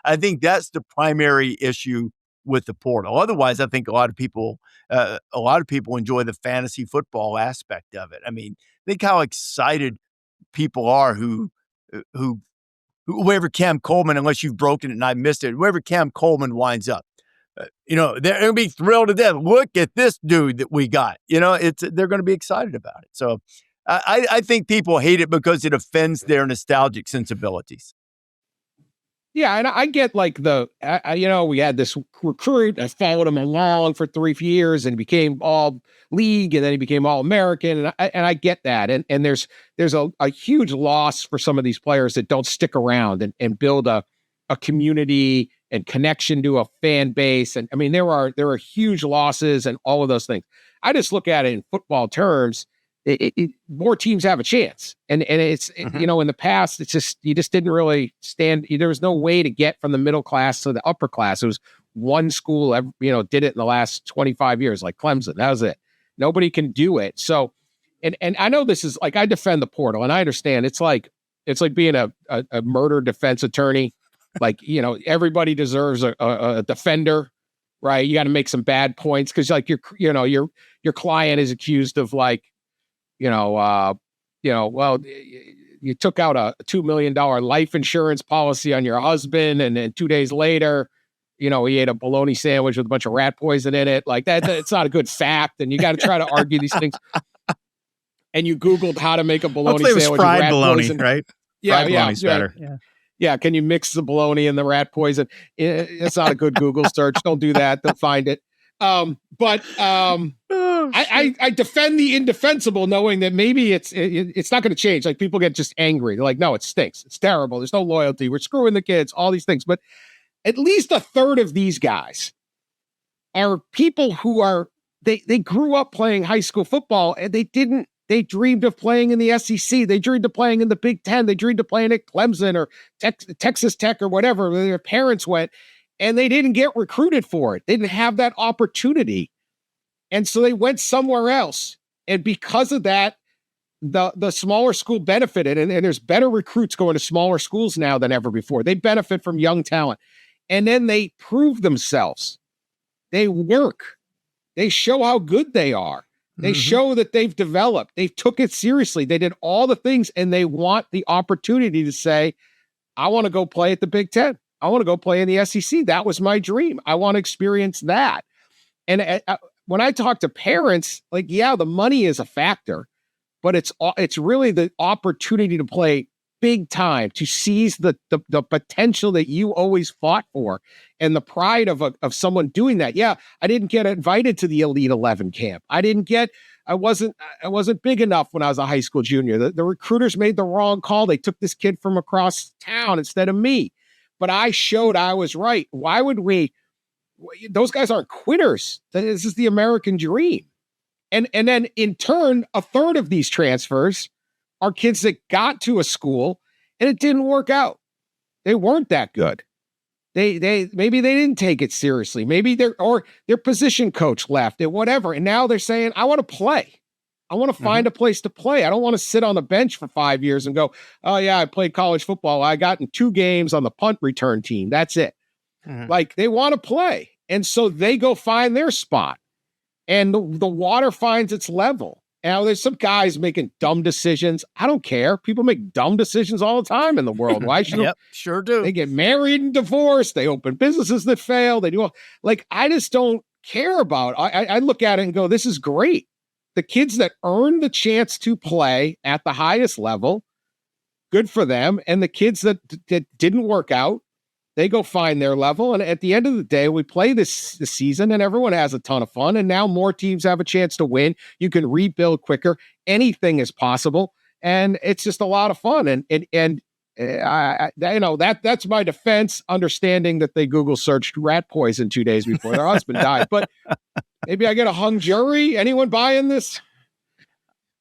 I think that's the primary issue with the portal. Otherwise, I think a lot of people enjoy the fantasy football aspect of it. I mean, think how excited people are whoever Cam Coleman, unless you've broken it and I missed it, whoever Cam Coleman winds up, they're going to be thrilled to death. Look at this dude that we got. They're going to be excited about it. So I think people hate it because it offends their nostalgic sensibilities. Yeah, and I get like we had this recruit. I followed him along for 3 years, and he became all league, and then he became all American, and I get that. And there's a huge loss for some of these players that don't stick around and build a community and connection to a fan base. And I mean, there are huge losses and all of those things. I just look at it in football terms. More teams have a chance. And it's, in the past, it's just, you just didn't really stand. There was no way to get from the middle class to the upper class. It was one school, did it in the last 25 years, like Clemson. That was it. Nobody can do it. So, and I know this is like, I defend the portal, and I understand it's like being a murder defense attorney. Like, everybody deserves a defender, right? You got to make some bad points. Cause like your client is accused of like, well, you took out a $2 million life insurance policy on your husband, and then 2 days later, he ate a bologna sandwich with a bunch of rat poison in it. Like that, it's not a good fact, and you got to try to argue these things. And you Googled how to make a bologna sandwich with rat bologna, poison, right? Yeah, fried bologna's better. Yeah. Can you mix the bologna and the rat poison? It's not a good Google search. Don't do that. They'll find it. I defend the indefensible, knowing that maybe it's not going to change. Like, people get just angry. They're like, no, it stinks. It's terrible. There's no loyalty. We're screwing the kids, all these things. But at least a third of these guys are people who are, they grew up playing high school football, and they dreamed of playing in the SEC. They dreamed of playing in the Big Ten. They dreamed of playing at Clemson or Texas Tech or whatever, where their parents went, and they didn't get recruited for it. They didn't have that opportunity. And so they went somewhere else. And because of that, the smaller school benefited. And there's better recruits going to smaller schools now than ever before. They benefit from young talent. And then they prove themselves. They work. They show how good they are. They show that they've developed. They took it seriously. They did all the things, and they want the opportunity to say, I want to go play at the Big Ten. I want to go play in the SEC. That was my dream. I want to experience that. And when I talk to parents, like, yeah, the money is a factor, but it's really the opportunity to play big time, to seize the potential that you always fought for, and the pride of someone doing that. Yeah, I didn't get invited to the Elite 11 camp. I wasn't big enough when I was a high school junior. The recruiters made the wrong call. They took this kid from across town instead of me. But I showed I was right. Why would we? Those guys aren't quitters. This is the American dream. And then in turn, a third of these transfers are kids that got to a school and it didn't work out. They weren't that good. Maybe they didn't take it seriously. Maybe their position coach left it, whatever. And now they're saying, I want to play. I want to find a place to play. I don't want to sit on the bench for 5 years and go, oh yeah, I played college football. I got in 2 games on the punt return team. That's it. Like, they want to play. And so they go find their spot, and the water finds its level. Now, there's some guys making dumb decisions. I don't care. People make dumb decisions all the time in the world. Why should Yep, sure do. They get married and divorced. They open businesses that fail. They do all, like, I just don't care about. I look at it and go, this is great. The kids that earn the chance to play at the highest level, good for them. And the kids that didn't work out, they go find their level. And at the end of the day, we play this season and everyone has a ton of fun. And now more teams have a chance to win. You can rebuild quicker. Anything is possible. And it's just a lot of fun. And that's my defense, understanding that they Google searched rat poison 2 days before their husband died. But maybe I get a hung jury. Anyone buying this?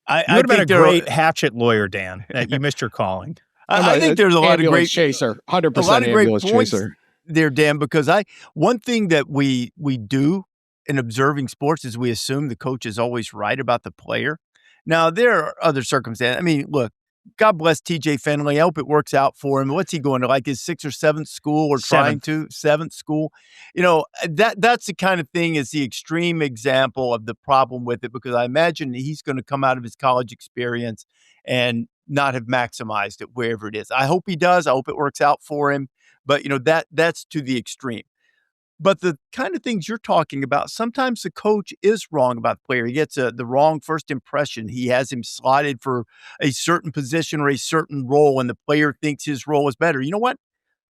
You would have been a great hatchet lawyer, Dan. You missed your calling. I think there's a lot of great chaser, 100% ambulance chaser there, Dan, because one thing that we do in observing sports is we assume the coach is always right about the player. Now, there are other circumstances. I mean, look, God bless TJ Finley. I hope it works out for him. What's he going to, like, his 6th or 7th school, or trying to 7th school? You know, that's the kind of thing, is the extreme example of the problem with it, because I imagine he's going to come out of his college experience and not have maximized it wherever it is. I hope he does. I hope it works out for him. But, you know, that's to the extreme. But the kind of things you're talking about, sometimes the coach is wrong about the player. He gets the wrong first impression. He has him slotted for a certain position or a certain role, and the player thinks his role is better. You know what?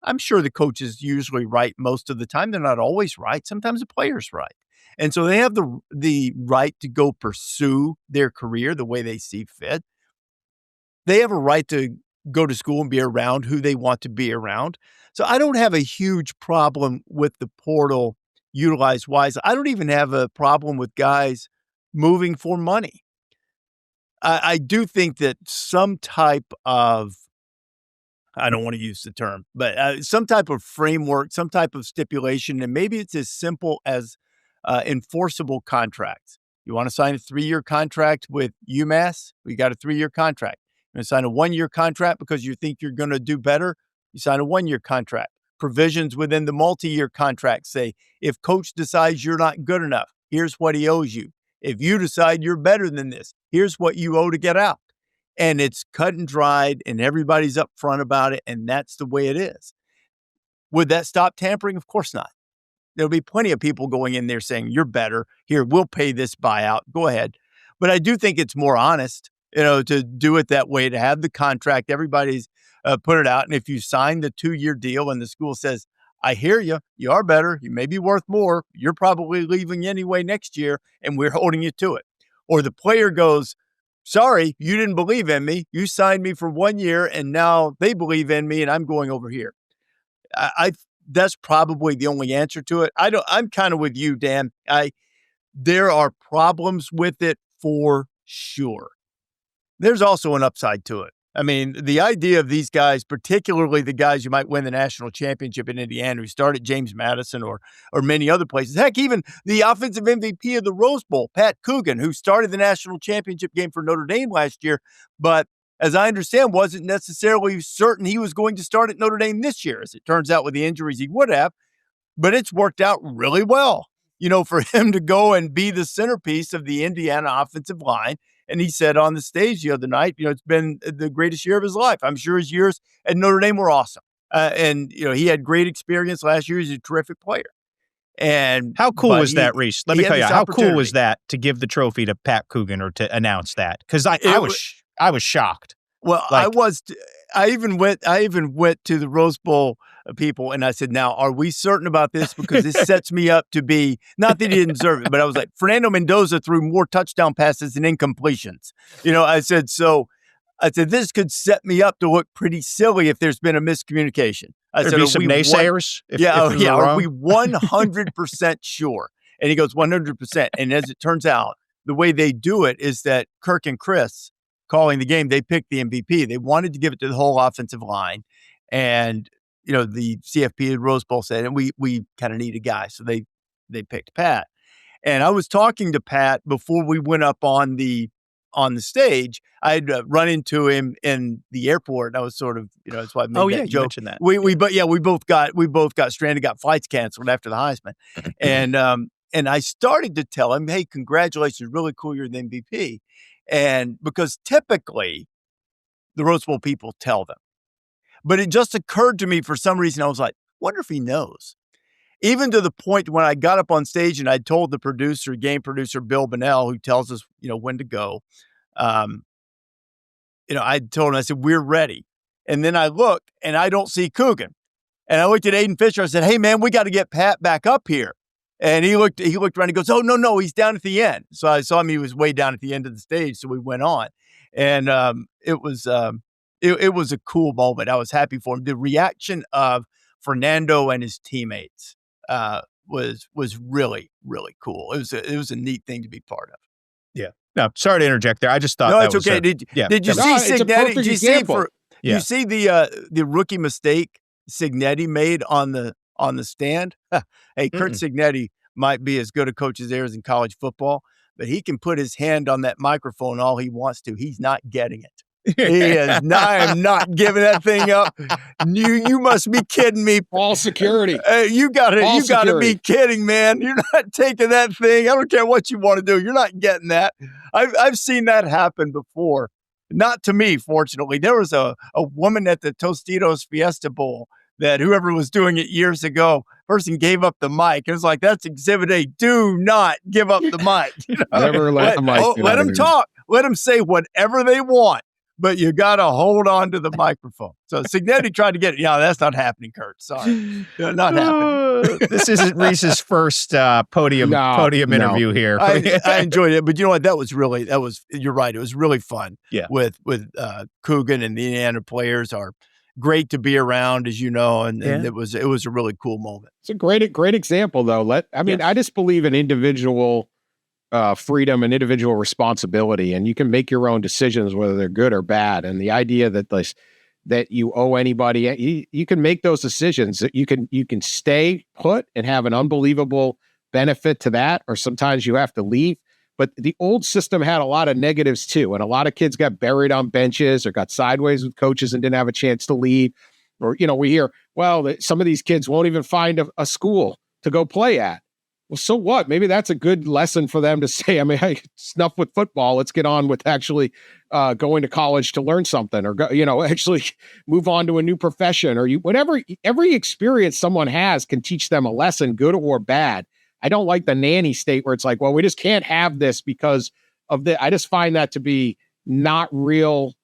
I'm sure the coach is usually right most of the time. They're not always right. Sometimes the player's right. And so they have the right to go pursue their career the way they see fit. They have a right to go to school and be around who they want to be around. So I don't have a huge problem with the portal utilized wisely. I don't even have a problem with guys moving for money. I do think that some type of, I don't want to use the term, but some type of framework, some type of stipulation, and maybe it's as simple as enforceable contracts. You want to sign a 3-year contract with UMass? We got a 3-year contract. You're going to sign a 1-year contract because you think you're going to do better? You sign a 1-year contract. Provisions within the multi-year contract say, if coach decides you're not good enough, here's what he owes you. If you decide you're better than this, here's what you owe to get out. And it's cut and dried, and everybody's upfront about it, and that's the way it is. Would that stop tampering? Of course not. There'll be plenty of people going in there saying, you're better. Here, we'll pay this buyout. Go ahead. But I do think it's more honest, to do it that way, to have the contract. Everybody's put it out. And if you sign the 2-year deal and the school says, I hear you. You are better. You may be worth more. You're probably leaving anyway next year, and we're holding you to it. Or the player goes, sorry, you didn't believe in me. You signed me for 1 year, and now they believe in me, and I'm going over here. That's probably the only answer to it. I'm kind of with you, Dan. There are problems with it for sure. There's also an upside to it. I mean, the idea of these guys, particularly the guys who might win the national championship in Indiana, who started James Madison or many other places. Heck, even the offensive MVP of the Rose Bowl, Pat Coogan, who started the national championship game for Notre Dame last year, but as I understand, wasn't necessarily certain he was going to start at Notre Dame this year. As it turns out, with the injuries, he would have. But it's worked out really well, for him to go and be the centerpiece of the Indiana offensive line. And he said on the stage the other night, it's been the greatest year of his life. I'm sure his years at Notre Dame were awesome. And he had great experience last year. He's a terrific player. And how cool was that, Rece? Let me tell you, how cool was that to give the trophy to Pat Coogan or to announce that? Because I was shocked. Well, I even went to the Rose Bowl people and I said, now, are we certain about this? Because this sets me up to be, not that he didn't deserve it, but I was like, Fernando Mendoza threw more touchdown passes than incompletions. I said, this could set me up to look pretty silly if there's been a miscommunication. There'd be some naysayers. Are we 100% sure? And he goes, 100%. And as it turns out, the way they do it is that Kirk and Chris, calling the game, they picked the MVP. They wanted to give it to the whole offensive line. And, the CFP Rose Bowl said, and we kind of need a guy. So they picked Pat. And I was talking to Pat before we went up on the stage. I'd run into him in the airport. And I was sort of, that's why I made that joke. You mentioned that. We both got stranded, got flights canceled after the Heisman. And I started to tell him, hey, congratulations, really cool, you're the MVP. And because typically the Rose Bowl people tell them. But it just occurred to me for some reason, I was like, wonder if he knows. Even to the point when I got up on stage and I told the game producer, Bill Bonnell, who tells us, when to go, I told him, I said, we're ready. And then I look and I don't see Coogan. And I looked at Aiden Fisher. I said, hey, man, we got to get Pat back up here. And he looked around. He goes, oh, no, he's down at the end. So I saw him. He was way down at the end of the stage. So we went on. And it was a cool moment. I was happy for him. The reaction of Fernando and his teammates was really, really cool. It was a neat thing to be part of. Yeah. No, sorry to interject there. I just thought that was okay. Did you see Signetti? Did you see the rookie mistake Signetti made on the stand? Hey, Kurt Signetti might be as good a coach as there is in college football, but he can put his hand on that microphone all he wants to. He's not getting it. I am not giving that thing up. You must be kidding me. All security. You gotta be kidding, man. You're not taking that thing. I don't care what you want to do. You're not getting that. I've seen that happen before. Not to me, fortunately. There was a woman at the Tostitos Fiesta Bowl that whoever was doing it years ago, person gave up the mic. It was like, that's Exhibit A. Do not give up the mic. Never let the mic. Let them talk. Let them say whatever they want. But you got to hold on to the microphone. So Signetti tried to get it. Yeah, that's not happening, Kurt. Sorry. Not happening. This isn't Rece's first podium interview here. I enjoyed it. But you know what? You're right. It was really fun. Yeah. With Coogan and the Indiana players are great to be around, as you know, and it was a really cool moment. It's a great example, though. I just believe in individual freedom and individual responsibility, and you can make your own decisions whether they're good or bad. And the idea that you owe anybody, you can make those decisions. You can stay put and have an unbelievable benefit to that, or sometimes you have to leave. But the old system had a lot of negatives too, and a lot of kids got buried on benches or got sideways with coaches and didn't have a chance to leave. Or we hear, some of these kids won't even find a school to go play at. Well, so what? Maybe that's a good lesson for them to say, hey, snuff with football. Let's get on with actually going to college to learn something, or actually move on to a new profession, or whatever. Every experience someone has can teach them a lesson, good or bad. I don't like the nanny state where it's like, well, we just can't have this because of the. I just find that to be not real,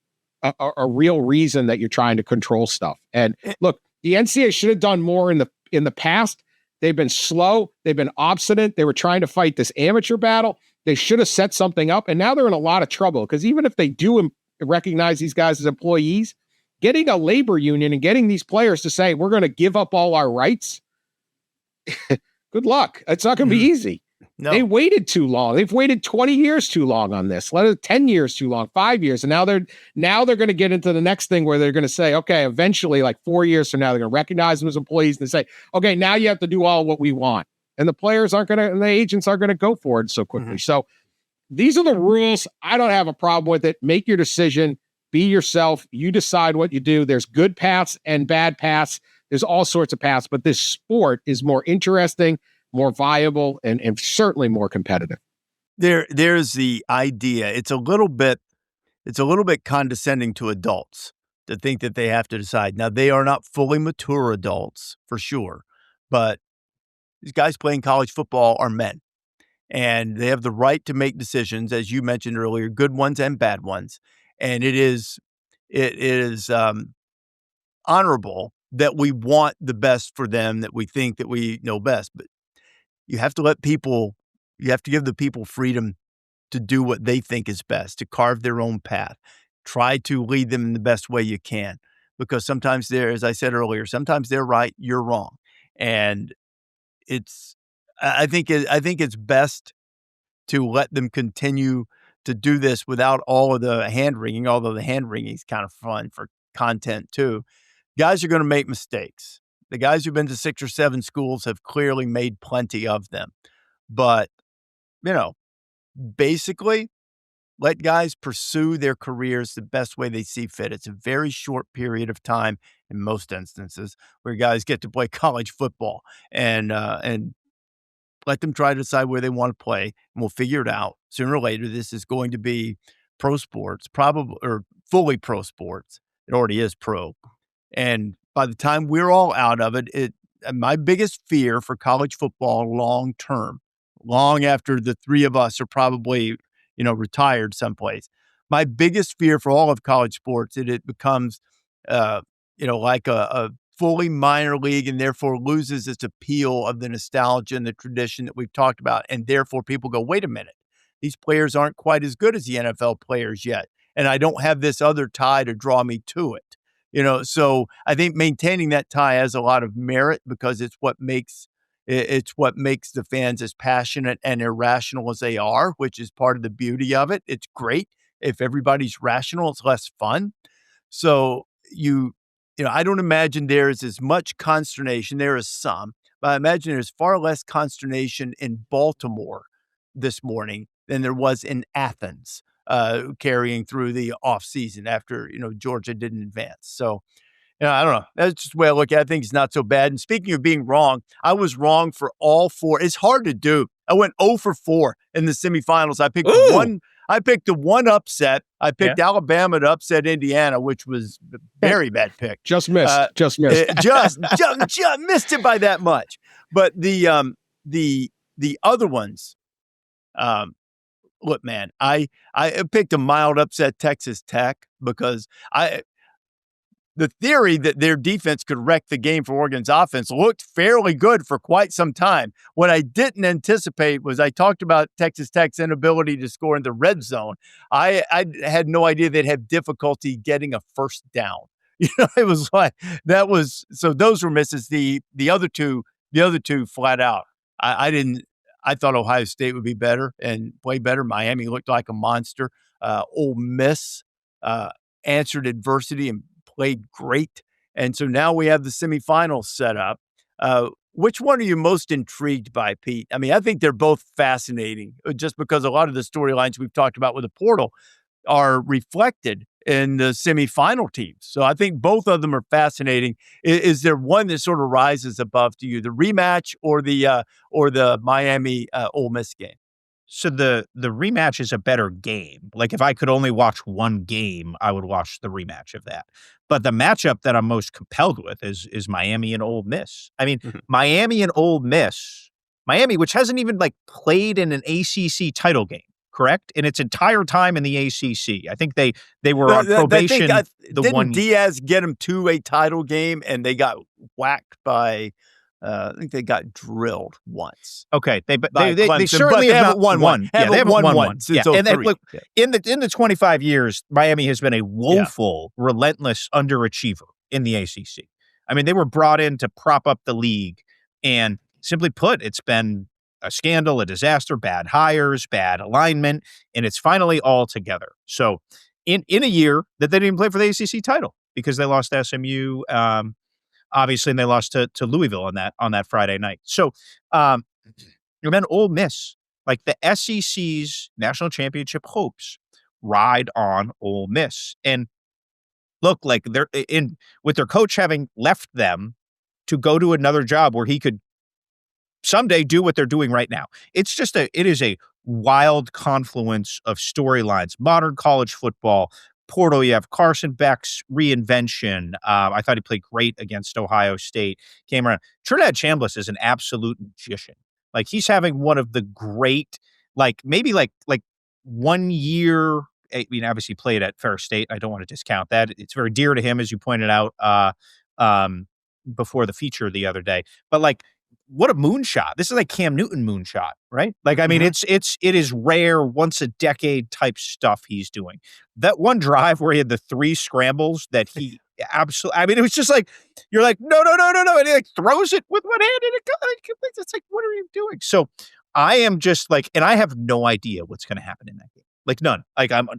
a real reason that you're trying to control stuff. And look, the NCAA should have done more in in the past, they've been slow. They've been obstinate. They were trying to fight this amateur battle. They should have set something up, and now they're in a lot of trouble because even if they do recognize these guys as employees, getting a labor union and getting these players to say, we're going to give up all our rights, good luck. It's not going to be easy. No. They waited too long. They've waited 20 years too long on this. Let it 10 years too long, 5 years. And now they're going to get into the next thing where they're going to say, okay, eventually, like 4 years from now, they're going to recognize them as employees and they say, okay, now you have to do all what we want. And the players aren't going to, and the agents aren't going to go for it so quickly. So these are the rules. I don't have a problem with it. Make your decision. Be yourself. You decide what you do. There's good paths and bad paths. There's all sorts of paths, but this sport is more interesting, more viable, and certainly more competitive. There's the idea. It's a little bit condescending to adults to think that they have to decide. Now, they are not fully mature adults for sure, but these guys playing college football are men, and they have the right to make decisions, as you mentioned earlier, good ones and bad ones. And it is honorable that we want the best for them, that we think that we know best. But you have to give the people freedom to do what they think is best, to carve their own path. Try to lead them in the best way you can, because sometimes as I said earlier, sometimes they're right, you're wrong. And I think it's best to let them continue to do this without all of the hand-wringing, although the hand-wringing is kind of fun for content too. Guys are going to make mistakes. The guys who've been to 6 or 7 schools have clearly made plenty of them. But, basically, let guys pursue their careers the best way they see fit. It's a very short period of time in most instances where guys get to play college football, and let them try to decide where they want to play, and we'll figure it out. Sooner or later, this is going to be pro sports, probably, or fully pro sports. It already is pro. And by the time we're all out of it, my biggest fear for college football long term, long after the three of us are probably, retired someplace, my biggest fear for all of college sports is it becomes, like a fully minor league, and therefore loses its appeal of the nostalgia and the tradition that we've talked about. And therefore people go, wait a minute, these players aren't quite as good as the NFL players yet, and I don't have this other tie to draw me to it. So I think maintaining that tie has a lot of merit, because it's what makes the fans as passionate and irrational as they are, which is part of the beauty of it. It's great. If everybody's rational, it's less fun. So I don't imagine there is as much consternation. There is some, but I imagine there's far less consternation in Baltimore this morning than there was in Athens, carrying through the offseason after, Georgia didn't advance. So, I don't know. That's just the way I look at it. I think it's not so bad. And speaking of being wrong, I was wrong for all 4. It's hard to do. I went 0 for 4 in the semifinals. I picked the one upset. I picked Alabama to upset Indiana, which was a very bad pick. Just missed. Just missed it by that much. But the other ones, look, man, I picked a mild upset Texas Tech, because the theory that their defense could wreck the game for Oregon's offense looked fairly good for quite some time. What I didn't anticipate was, I talked about Texas Tech's inability to score in the red zone. I had no idea they'd have difficulty getting a first down. It was like, so those were misses. The other two flat out. I thought Ohio State would be better and play better. Miami looked like a monster. Ole Miss answered adversity and played great. And so now we have the semifinals set up. Which one are you most intrigued by, Pete? I mean, I think they're both fascinating, just because a lot of the storylines we've talked about with the portal are reflected in the semifinal teams. So I think both of them are fascinating. Is there one that sort of rises above to you, the rematch or the Miami Ole Miss game? So the rematch is a better game. Like, if I could only watch one game, I would watch the rematch of that. But the matchup that I'm most compelled with is Miami and Ole Miss. I mean, Miami and Ole Miss, Miami, which hasn't even played in an ACC title game, correct? In its entire time in the ACC. I think they were on probation. Didn't Diaz get him to a title game and they got whacked by I think they got drilled once. Okay, they Clemson, certainly but they have haven't won one. Yeah, they haven't won one since And 03. look, in the 25 years, Miami has been a woeful, relentless underachiever in the ACC. I mean, they were brought in to prop up the league, and simply put, it's been a scandal, a disaster, bad hires, bad alignment, and it's finally all together. So, in a year that they didn't even play for the ACC title because they lost to SMU. Obviously, and they lost to Louisville on that Friday night. So, and then Ole Miss, like the SEC's national championship hopes, ride on Ole Miss. And look, like they're in with their coach having left them to go to another job where he could someday do what they're doing right now. It is a wild confluence of storylines, modern college football. Portal, you have Carson Beck's reinvention. I thought he played great against Ohio State. Came around. Trinidad Chambliss is an absolute magician. Like he's having one of the great, maybe 1 year. I mean, obviously played at Ferris State. I don't want to discount that. It's very dear to him, as you pointed out before the feature the other day. But what a moonshot. This is like Cam Newton moonshot, right? Like, I mean, it is rare, once a decade type stuff he's doing. That one drive where he had the 3 scrambles that he absolutely, I mean, it was just like, you're like, no. And he throws it with one hand and it's like, what are you doing? So I am just and I have no idea what's going to happen in that game. None.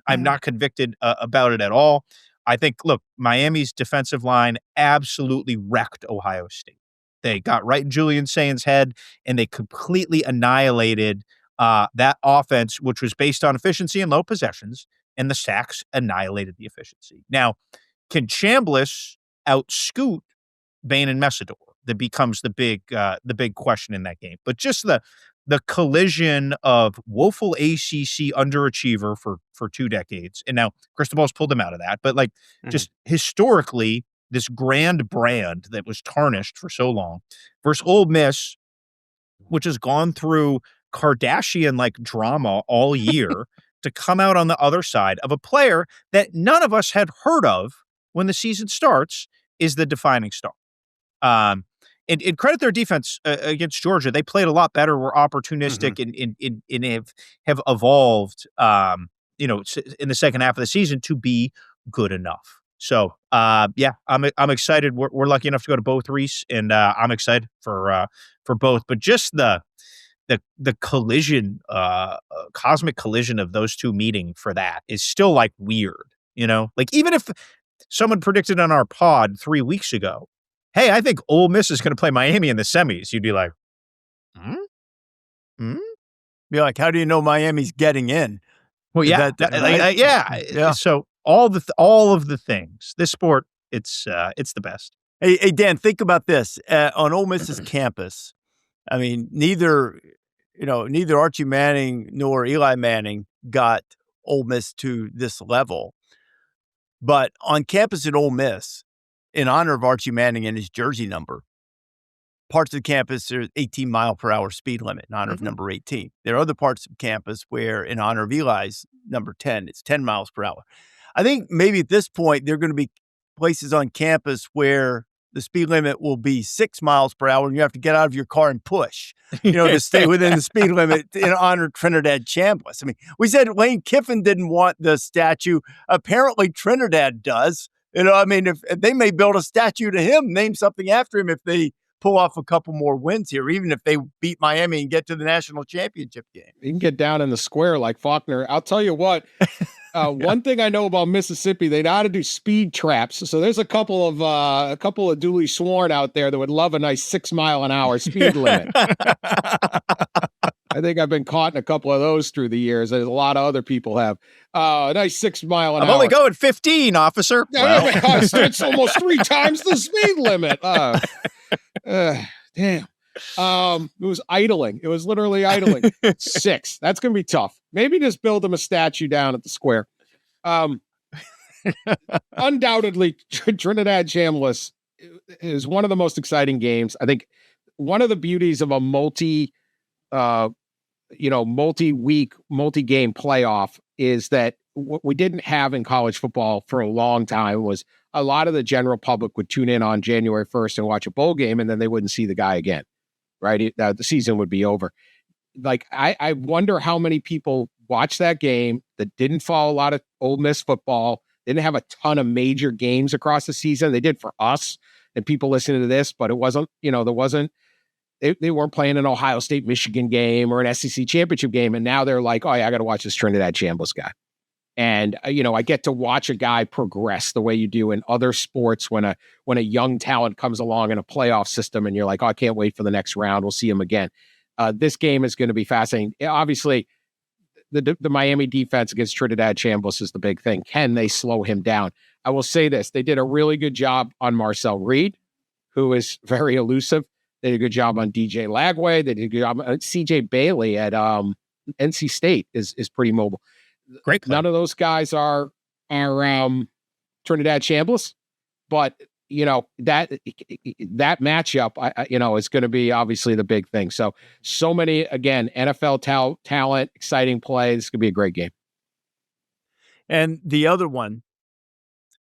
I'm not convicted about it at all. I think, look, Miami's defensive line absolutely wrecked Ohio State. They got right in Julian Sain's head, and they completely annihilated that offense, which was based on efficiency and low possessions, and the sacks annihilated the efficiency. Now, can Chambliss outscoot Bain and Messidor? That becomes the big question in that game. But just the collision of woeful ACC underachiever for 2 decades, and now Cristobal's pulled them out of that. But just historically, this grand brand that was tarnished for so long, versus Ole Miss, which has gone through Kardashian-like drama all year to come out on the other side of a player that none of us had heard of when the season starts, is the defining star. And credit their defense against Georgia. They played a lot better, were opportunistic, and have evolved, in the second half of the season to be good enough. So, I'm excited. We're lucky enough to go to both, Rece, and I'm excited for both. But just the collision, cosmic collision of those two meeting for that is still weird. Even if someone predicted on our pod 3 weeks ago, hey, I think Ole Miss is going to play Miami in the semis, you'd be like, Be like, how do you know Miami's getting in? Well, yeah, Yeah. So all of the things, this sport, it's the best. Hey, Dan, think about this. On Ole Miss's campus, I mean, neither Archie Manning nor Eli Manning got Ole Miss to this level. But on campus at Ole Miss, in honor of Archie Manning and his jersey number, parts of the campus, there's 18-mile-per-hour speed limit in honor of number 18. There are other parts of campus where, in honor of Eli's number 10, it's 10 miles per hour. I think maybe at this point, there are going to be places on campus where the speed limit will be 6 miles per hour, and you have to get out of your car and push, to stay within the speed limit in honor of Trinidad Chambliss. I mean, we said Lane Kiffin didn't want the statue. Apparently, Trinidad does. If they may build a statue to him, name something after him if they pull off a couple more wins here, even if they beat Miami and get to the national championship game. You can get down in the square like Faulkner. I'll tell you what, one thing I know about Mississippi, they know how to do speed traps. So there's a couple of duly sworn out there that would love a nice 6 mile an hour speed limit. I think I've been caught in a couple of those through the years, as a lot of other people have. A nice 6 mile an hour. I'm only going 15, officer. Well. It's almost 3 times the speed limit. Damn. It was idling. It was literally idling. 6. That's going to be tough. Maybe just build him a statue down at the square. Undoubtedly, Trinidad Chambliss is one of the most exciting games. I think one of the beauties of a multi-week, multi-game playoff is that what we didn't have in college football for a long time was a lot of the general public would tune in on January 1st and watch a bowl game, and then they wouldn't see the guy again, right? The season would be over. Like, I wonder how many people watched that game that didn't follow a lot of Ole Miss football, didn't have a ton of major games across the season. They did for us and people listening to this, but it wasn't, they weren't playing an Ohio State, Michigan game or an SEC championship game. And now they're like, oh yeah, I got to watch this Trinidad Chambliss guy. And, I get to watch a guy progress the way you do in other sports when a young talent comes along in a playoff system and you're like, oh, I can't wait for the next round. We'll see him again. This game is going to be fascinating. Obviously, the Miami defense against Trinidad Chambliss is the big thing. Can they slow him down? I will say this. They did a really good job on Marcel Reed, who is very elusive. They did a good job on DJ Lagway. They did a good job. CJ Bailey at NC State is pretty mobile. Great play. None of those guys are Trinidad Chambliss, but that matchup, is going to be obviously the big thing. So many, again, NFL talent, exciting play. This could be a great game. And the other one,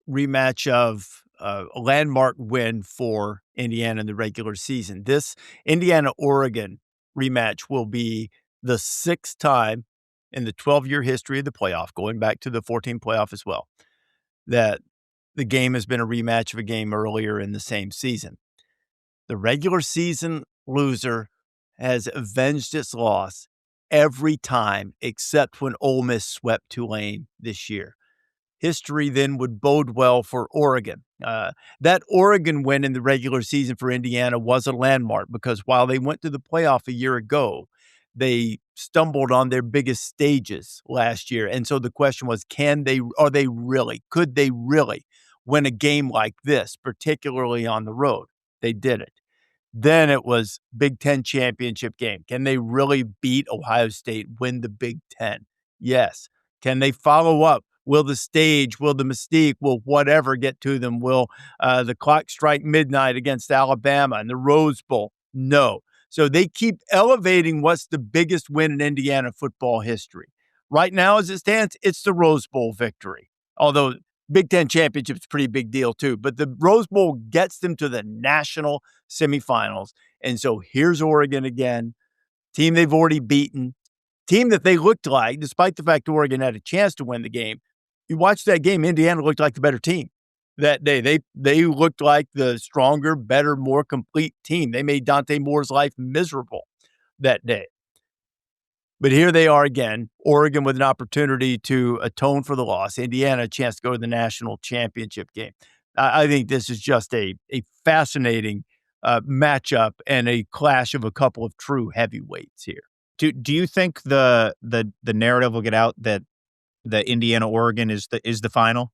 rematch of a landmark win for Indiana in the regular season. This Indiana-Oregon rematch will be the 6th time in the 12-year history of the playoff, going back to the 14 playoff as well, that the game has been a rematch of a game earlier in the same season. The regular season loser has avenged its loss every time except when Ole Miss swept Tulane this year. History then would bode well for Oregon. That Oregon win in the regular season for Indiana was a landmark because while they went to the playoff a year ago, they stumbled on their biggest stages last year. And so the question was, could they really win a game like this, particularly on the road? They did it. Then it was Big Ten championship game. Can they really beat Ohio State, win the Big Ten? Yes. Can they follow up? Will the stage, will the mystique, will whatever get to them? Will the clock strike midnight against Alabama and the Rose Bowl? No. So they keep elevating what's the biggest win in Indiana football history. Right now, as it stands, it's the Rose Bowl victory. Although Big Ten championship is a pretty big deal too. But the Rose Bowl gets them to the national semifinals. And so here's Oregon again, team they've already beaten, team that they looked like, despite the fact Oregon had a chance to win the game. You watch that game, Indiana looked like the better team that day. They looked like the stronger, better, more complete team. They made Dante Moore's life miserable that day. But here they are again, Oregon with an opportunity to atone for the loss. Indiana a chance to go to the national championship game. I think this is just a fascinating matchup and a clash of a couple of true heavyweights here. Do you think the narrative will get out that the Indiana-Oregon is the final?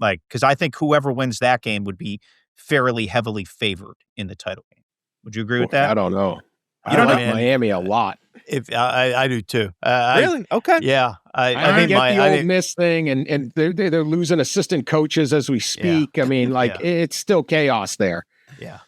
Like, because I think whoever wins that game would be fairly heavily favored in the title game. Would you agree with that? I don't know. You don't like know? Miami a lot. If I do too. Really? Okay. Yeah. I think get the Ole Miss thing, and they're losing assistant coaches as we speak. Yeah. I mean, it's still chaos there. Yeah.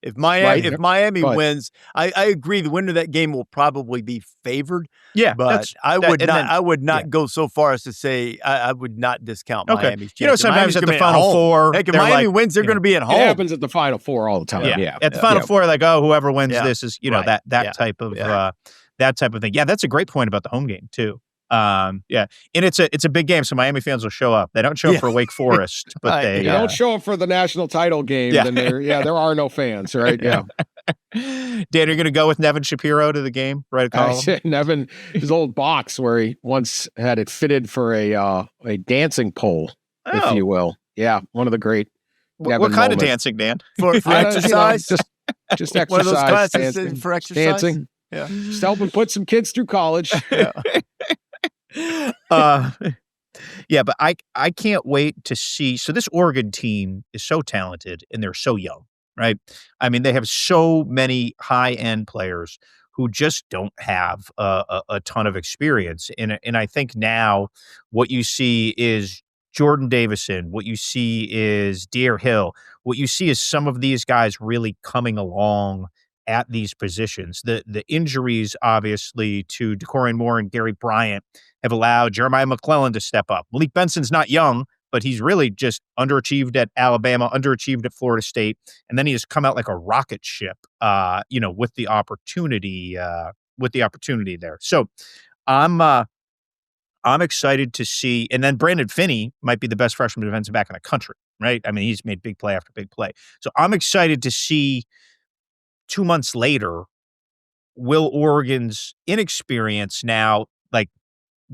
If Miami wins, I agree. The winner of that game will probably be favored. Yeah, but I would not go so far as to say I would not discount Miami's chance. Sometimes at the Final Four, heck, if Miami wins, they're going to be at home. It happens at the Final Four all the time. Yeah. At the Final Four, whoever wins this is that type of thing. Yeah, that's a great point about the home game too. And it's a big game, so Miami fans will show up. They don't show up for Wake Forest, but they don't show up for the national title game. Then there are no fans, right? Yeah. Dan, you're going to go with Nevin Shapiro to the game, right? Nevin, his old box where he once had it fitted for a dancing pole, if you will. Yeah, one of the great. What kind of dancing, Dan? For exercise, just exercise. One of those classes dancing, for exercise. Dancing. Yeah, just helping put some kids through college. But I can't wait to see. So this Oregon team is so talented and they're so young, right? I mean, they have so many high-end players who just don't have a ton of experience. And I think now what you see is Jordan Davison, what you see is Deir Hill, what you see is some of these guys really coming along at these positions. The injuries, obviously, to DeCorian Moore and Gary Bryant have allowed Jeremiah McClellan to step up. Malik Benson's not young, but he's really just underachieved at Alabama, underachieved at Florida State, and then he has come out like a rocket ship, with the opportunity there. So I'm excited to see, and then Brandon Finney might be the best freshman defensive back in the country, right? I mean, he's made big play after big play. So I'm excited to see 2 months later, will Oregon's inexperience now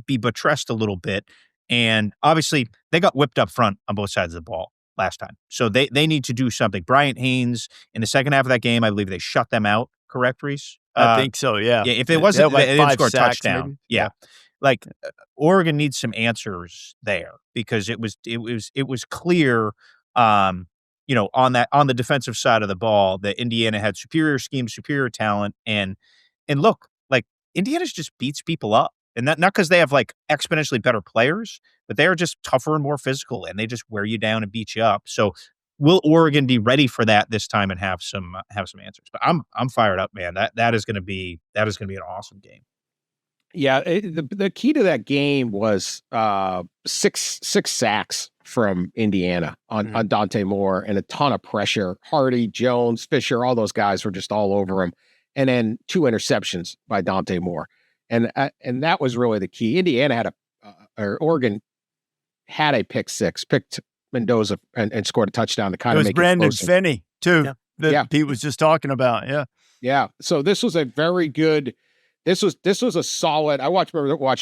be buttressed a little bit? And obviously they got whipped up front on both sides of the ball last time. So they need to do something. Bryant Haynes, in the second half of that game, I believe they shut them out, correct, Reese? I think so, yeah. Yeah, if it wasn't, like they didn't 5 score a sacks, touchdown. maybe? Yeah. Oregon needs some answers there, because it was clear, on the defensive side of the ball that Indiana had superior scheme, superior talent, and look, Indiana just beats people up, and not because they have exponentially better players, but they are just tougher and more physical, and they just wear you down and beat you up. So will Oregon be ready for that this time and have some answers? But I'm fired up, man. That is going to be an awesome game. Yeah, the key to that game was six sacks from Indiana on Dante Moore, and a ton of pressure. Hardy, Jones, Fisher, all those guys were just all over him. And then 2 interceptions by Dante Moore. And that was really the key. Indiana Oregon had a pick six, picked Mendoza and scored a touchdown to kind of make it Brandon closer. Finney, too, that Pete was just talking about. Yeah. Yeah. So this was a very good, this was a solid, I watched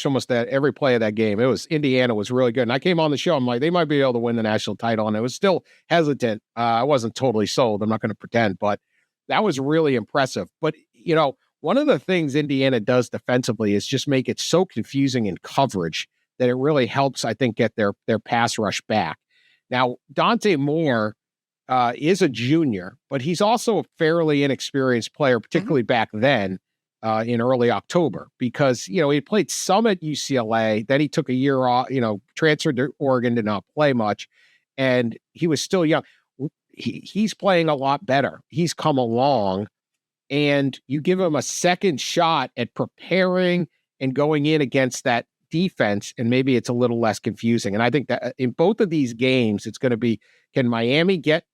almost every play of that game. Indiana was really good. And I came on the show, I'm like, they might be able to win the national title. And I was still hesitant. I wasn't totally sold. I'm not going to pretend, but that was really impressive. But, one of the things Indiana does defensively is just make it so confusing in coverage that it really helps, I think, get their pass rush back. Now, Dante Moore is a junior, but he's also a fairly inexperienced player, particularly back then in early October, because, he played some at UCLA. Then he took a year off, transferred to Oregon, did not play much, and he was still young. He's playing a lot better. He's come along, and you give him a second shot at preparing and going in against that defense, and maybe it's a little less confusing. And I think that in both of these games, it's going to be, can Miami get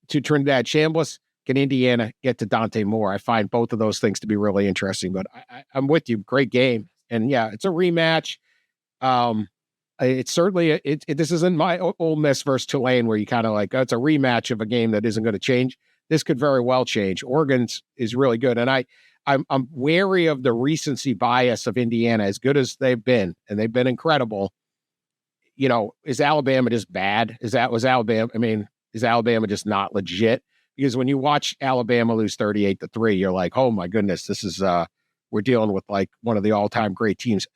to Trinidad Chambliss? Can Indiana get to Dante Moore? I find both of those things to be really interesting, but I'm with you. Great game. And yeah, it's a rematch. It's certainly, this isn't my Ole Miss versus Tulane where you kind of it's a rematch of a game that isn't going to change. This could very well change. Oregon's is really good. And I'm wary of the recency bias of Indiana, as good as they've been, and they've been incredible. Is Alabama just bad? Is Alabama just not legit? Because when you watch Alabama lose 38-3, you're like, oh my goodness, this is we're dealing with one of the all-time great teams.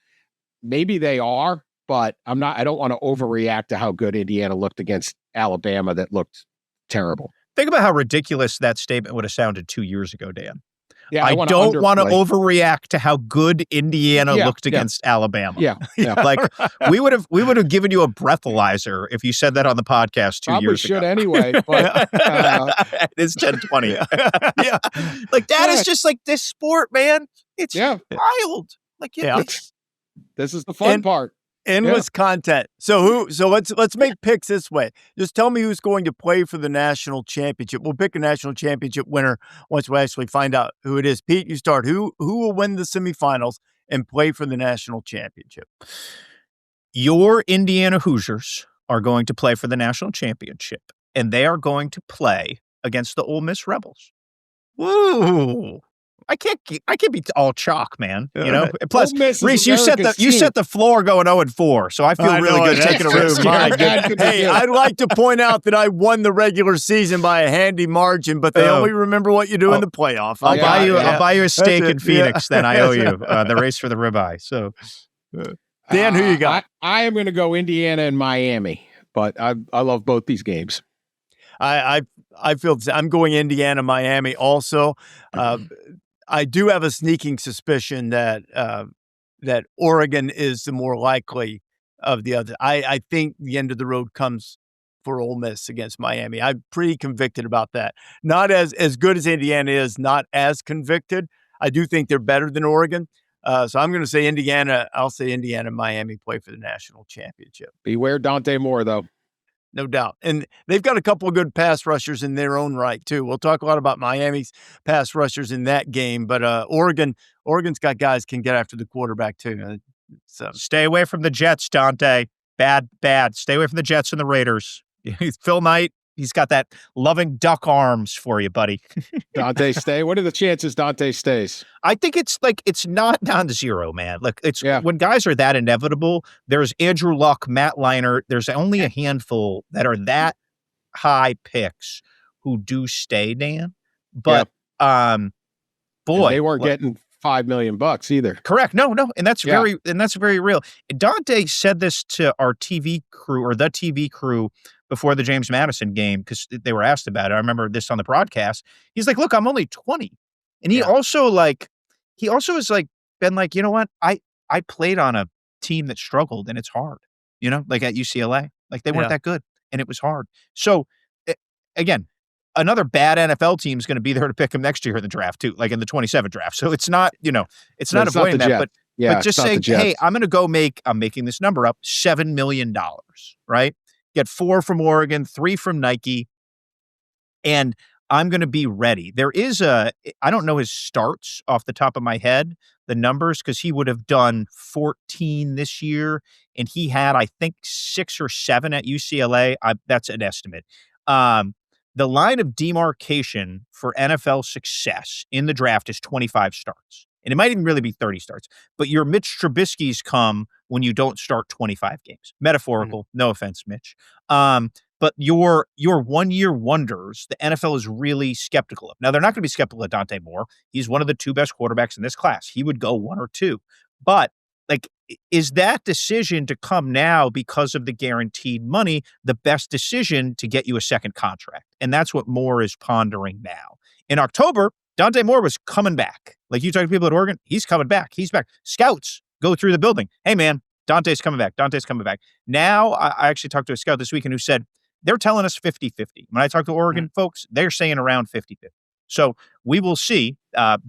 Maybe they are, but I don't want to overreact to how good Indiana looked against Alabama that looked terrible. Think about how ridiculous that statement would have sounded 2 years ago, Dan. Yeah, I don't want to overreact to how good Indiana looked against Alabama. Yeah. we would have given you a breathalyzer if you said that on the podcast 2 years ago. Probably should anyway, but it's 10:20. Yeah, that is just this sport, man. It's wild. This is the fun part. Endless content. So let's make picks this way. Just tell me who's going to play for the national championship. We'll pick a national championship winner once we actually find out who it is. Pete, you start. Who will win the semifinals and play for the national championship? Your Indiana Hoosiers are going to play for the national championship, and they are going to play against the Ole Miss Rebels. Woo! I can't be all chalk, man. Plus, Rece, you set the floor going 0-4, so I feel really good taking a risk. Hey, I'd like to point out that I won the regular season by a handy margin, but they only remember what you do in the playoff. I'll buy you a steak in Phoenix. Then I owe you the race for the ribeye. So, Dan, who you got? I am going to go Indiana and Miami, but I love both these games. I feel I'm going Indiana, Miami also. I do have a sneaking suspicion that Oregon is the more likely of the other. I think the end of the road comes for Ole Miss against Miami. I'm pretty convicted about that. Not as good as Indiana is, not as convicted. I do think they're better than Oregon. So I'm going to say Indiana. I'll say Indiana and Miami play for the national championship. Beware Dante Moore, though. no doubt. And they've got a couple of good pass rushers in their own right, too. We'll talk a lot about Miami's pass rushers in that game, but Oregon's got guys can get after the quarterback, too. So stay away from the Jets, Dante. Bad. Stay away from the Jets and the Raiders. Phil Knight, he's got that loving duck arms for you, buddy. Dante stay. What are the chances Dante stays? I think it's not down to zero, man. Look, when guys are that inevitable, there's Andrew Luck, Matt Leinart. There's only a handful that are that high picks who do stay, Dan. But boy, and they weren't getting $5 million either. Correct. No. And that's very real. Dante said this to our TV crew or the TV crew before the James Madison game, because they were asked about it. I remember this on the broadcast. He's like, look, I'm only 20. And he also has been like, you know what? I played on a team that struggled and it's hard, like at UCLA, like they weren't that good and it was hard. So again, another bad NFL team is going to be there to pick him next year in the draft too, like in the 27 draft. So it's not, it's not avoiding that, but just saying, hey, I'm making this number up, $7 million, right? Get 4 from Oregon, 3 from Nike, and I'm going to be ready. There is I don't know his starts off the top of my head, the numbers, because he would have done 14 this year, and he had, I think, 6 or 7 at UCLA. That's an estimate. The line of demarcation for NFL success in the draft is 25 starts. And it might even really be 30 starts. But your Mitch Trubisky's come when you don't start 25 games. Metaphorical, no offense, Mitch. But your one-year wonders, the NFL is really skeptical of. Now, they're not going to be skeptical of Dante Moore. He's one of the 2 best quarterbacks in this class. He would go 1 or 2. But, is that decision to come now because of the guaranteed money the best decision to get you a second contract? And that's what Moore is pondering now. In October, Dante Moore was coming back. Like you talk to people at Oregon, he's coming back. He's back. Scouts go through the building. Hey, man, Dante's coming back. Now, I actually talked to a scout this weekend who said they're telling us 50-50. When I talk to Oregon folks, they're saying around 50-50. So we will see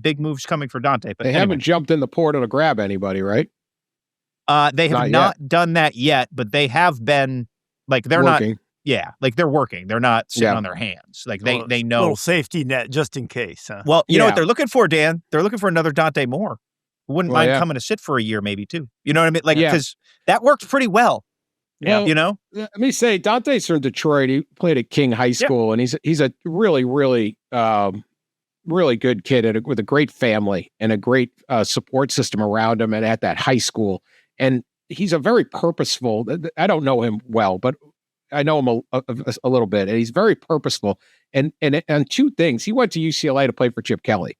big moves coming for Dante. But they haven't jumped in the portal to grab anybody, right? They have not done that yet, but they have been they're working. Not. Yeah, they're working. They're not sitting on their hands. They know. Little safety net just in case. Huh? Well, you know what they're looking for, Dan? They're looking for another Dante Moore. Who wouldn't mind coming to sit for a year, maybe too. You know what I mean? Because that worked pretty well. Yeah, Let me say, Dante's from Detroit. He played at King High School, and he's a really, really, really good kid with a great family and a great support system around him, and at that high school. And he's a very purposeful. I don't know him well, but I know him a little bit, and he's very purposeful. And 2 things: he went to UCLA to play for Chip Kelly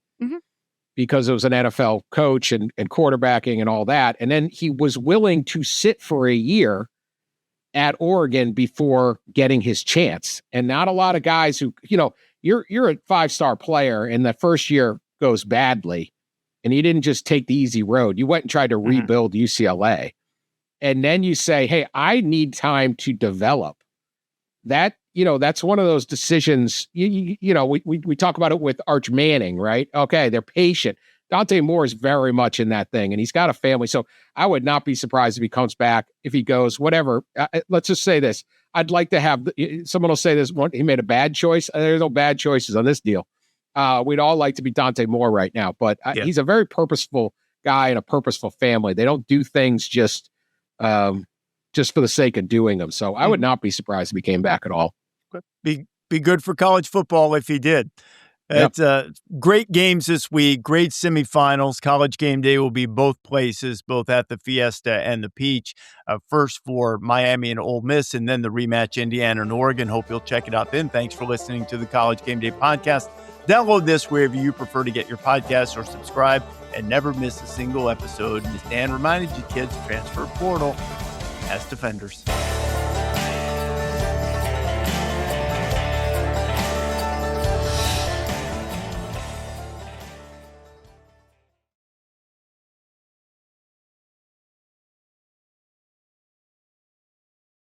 because it was an NFL coach and quarterbacking and all that. And then he was willing to sit for a year at Oregon before getting his chance. And not a lot of guys who, you're a 5-star player, and the first year goes badly, and you didn't just take the easy road. You went and tried to rebuild UCLA. And then you say, hey, I need time to develop. That, that's one of those decisions, we talk about it with Arch Manning, right? Okay, they're patient. Dante Moore is very much in that thing, and he's got a family. So I would not be surprised if he comes back, if he goes, whatever. Let's just say this. I'd like to have, someone will say this, he made a bad choice. There's no bad choices on this deal. We'd all like to be Dante Moore right now, but he's a very purposeful guy and a purposeful family. They don't do things just for the sake of doing them. So I would not be surprised if he came back at all. Be good for college football if he did. It's great games this week, great semifinals. College Game Day will be both places, both at the Fiesta and the Peach. First for Miami and Ole Miss, and then the rematch, Indiana and Oregon. Hope you'll check it out then. Thanks for listening to the College Game Day podcast. Download this wherever you prefer to get your podcasts, or subscribe and never miss a single episode. And as Dan reminded you, kids, transfer portal as defenders.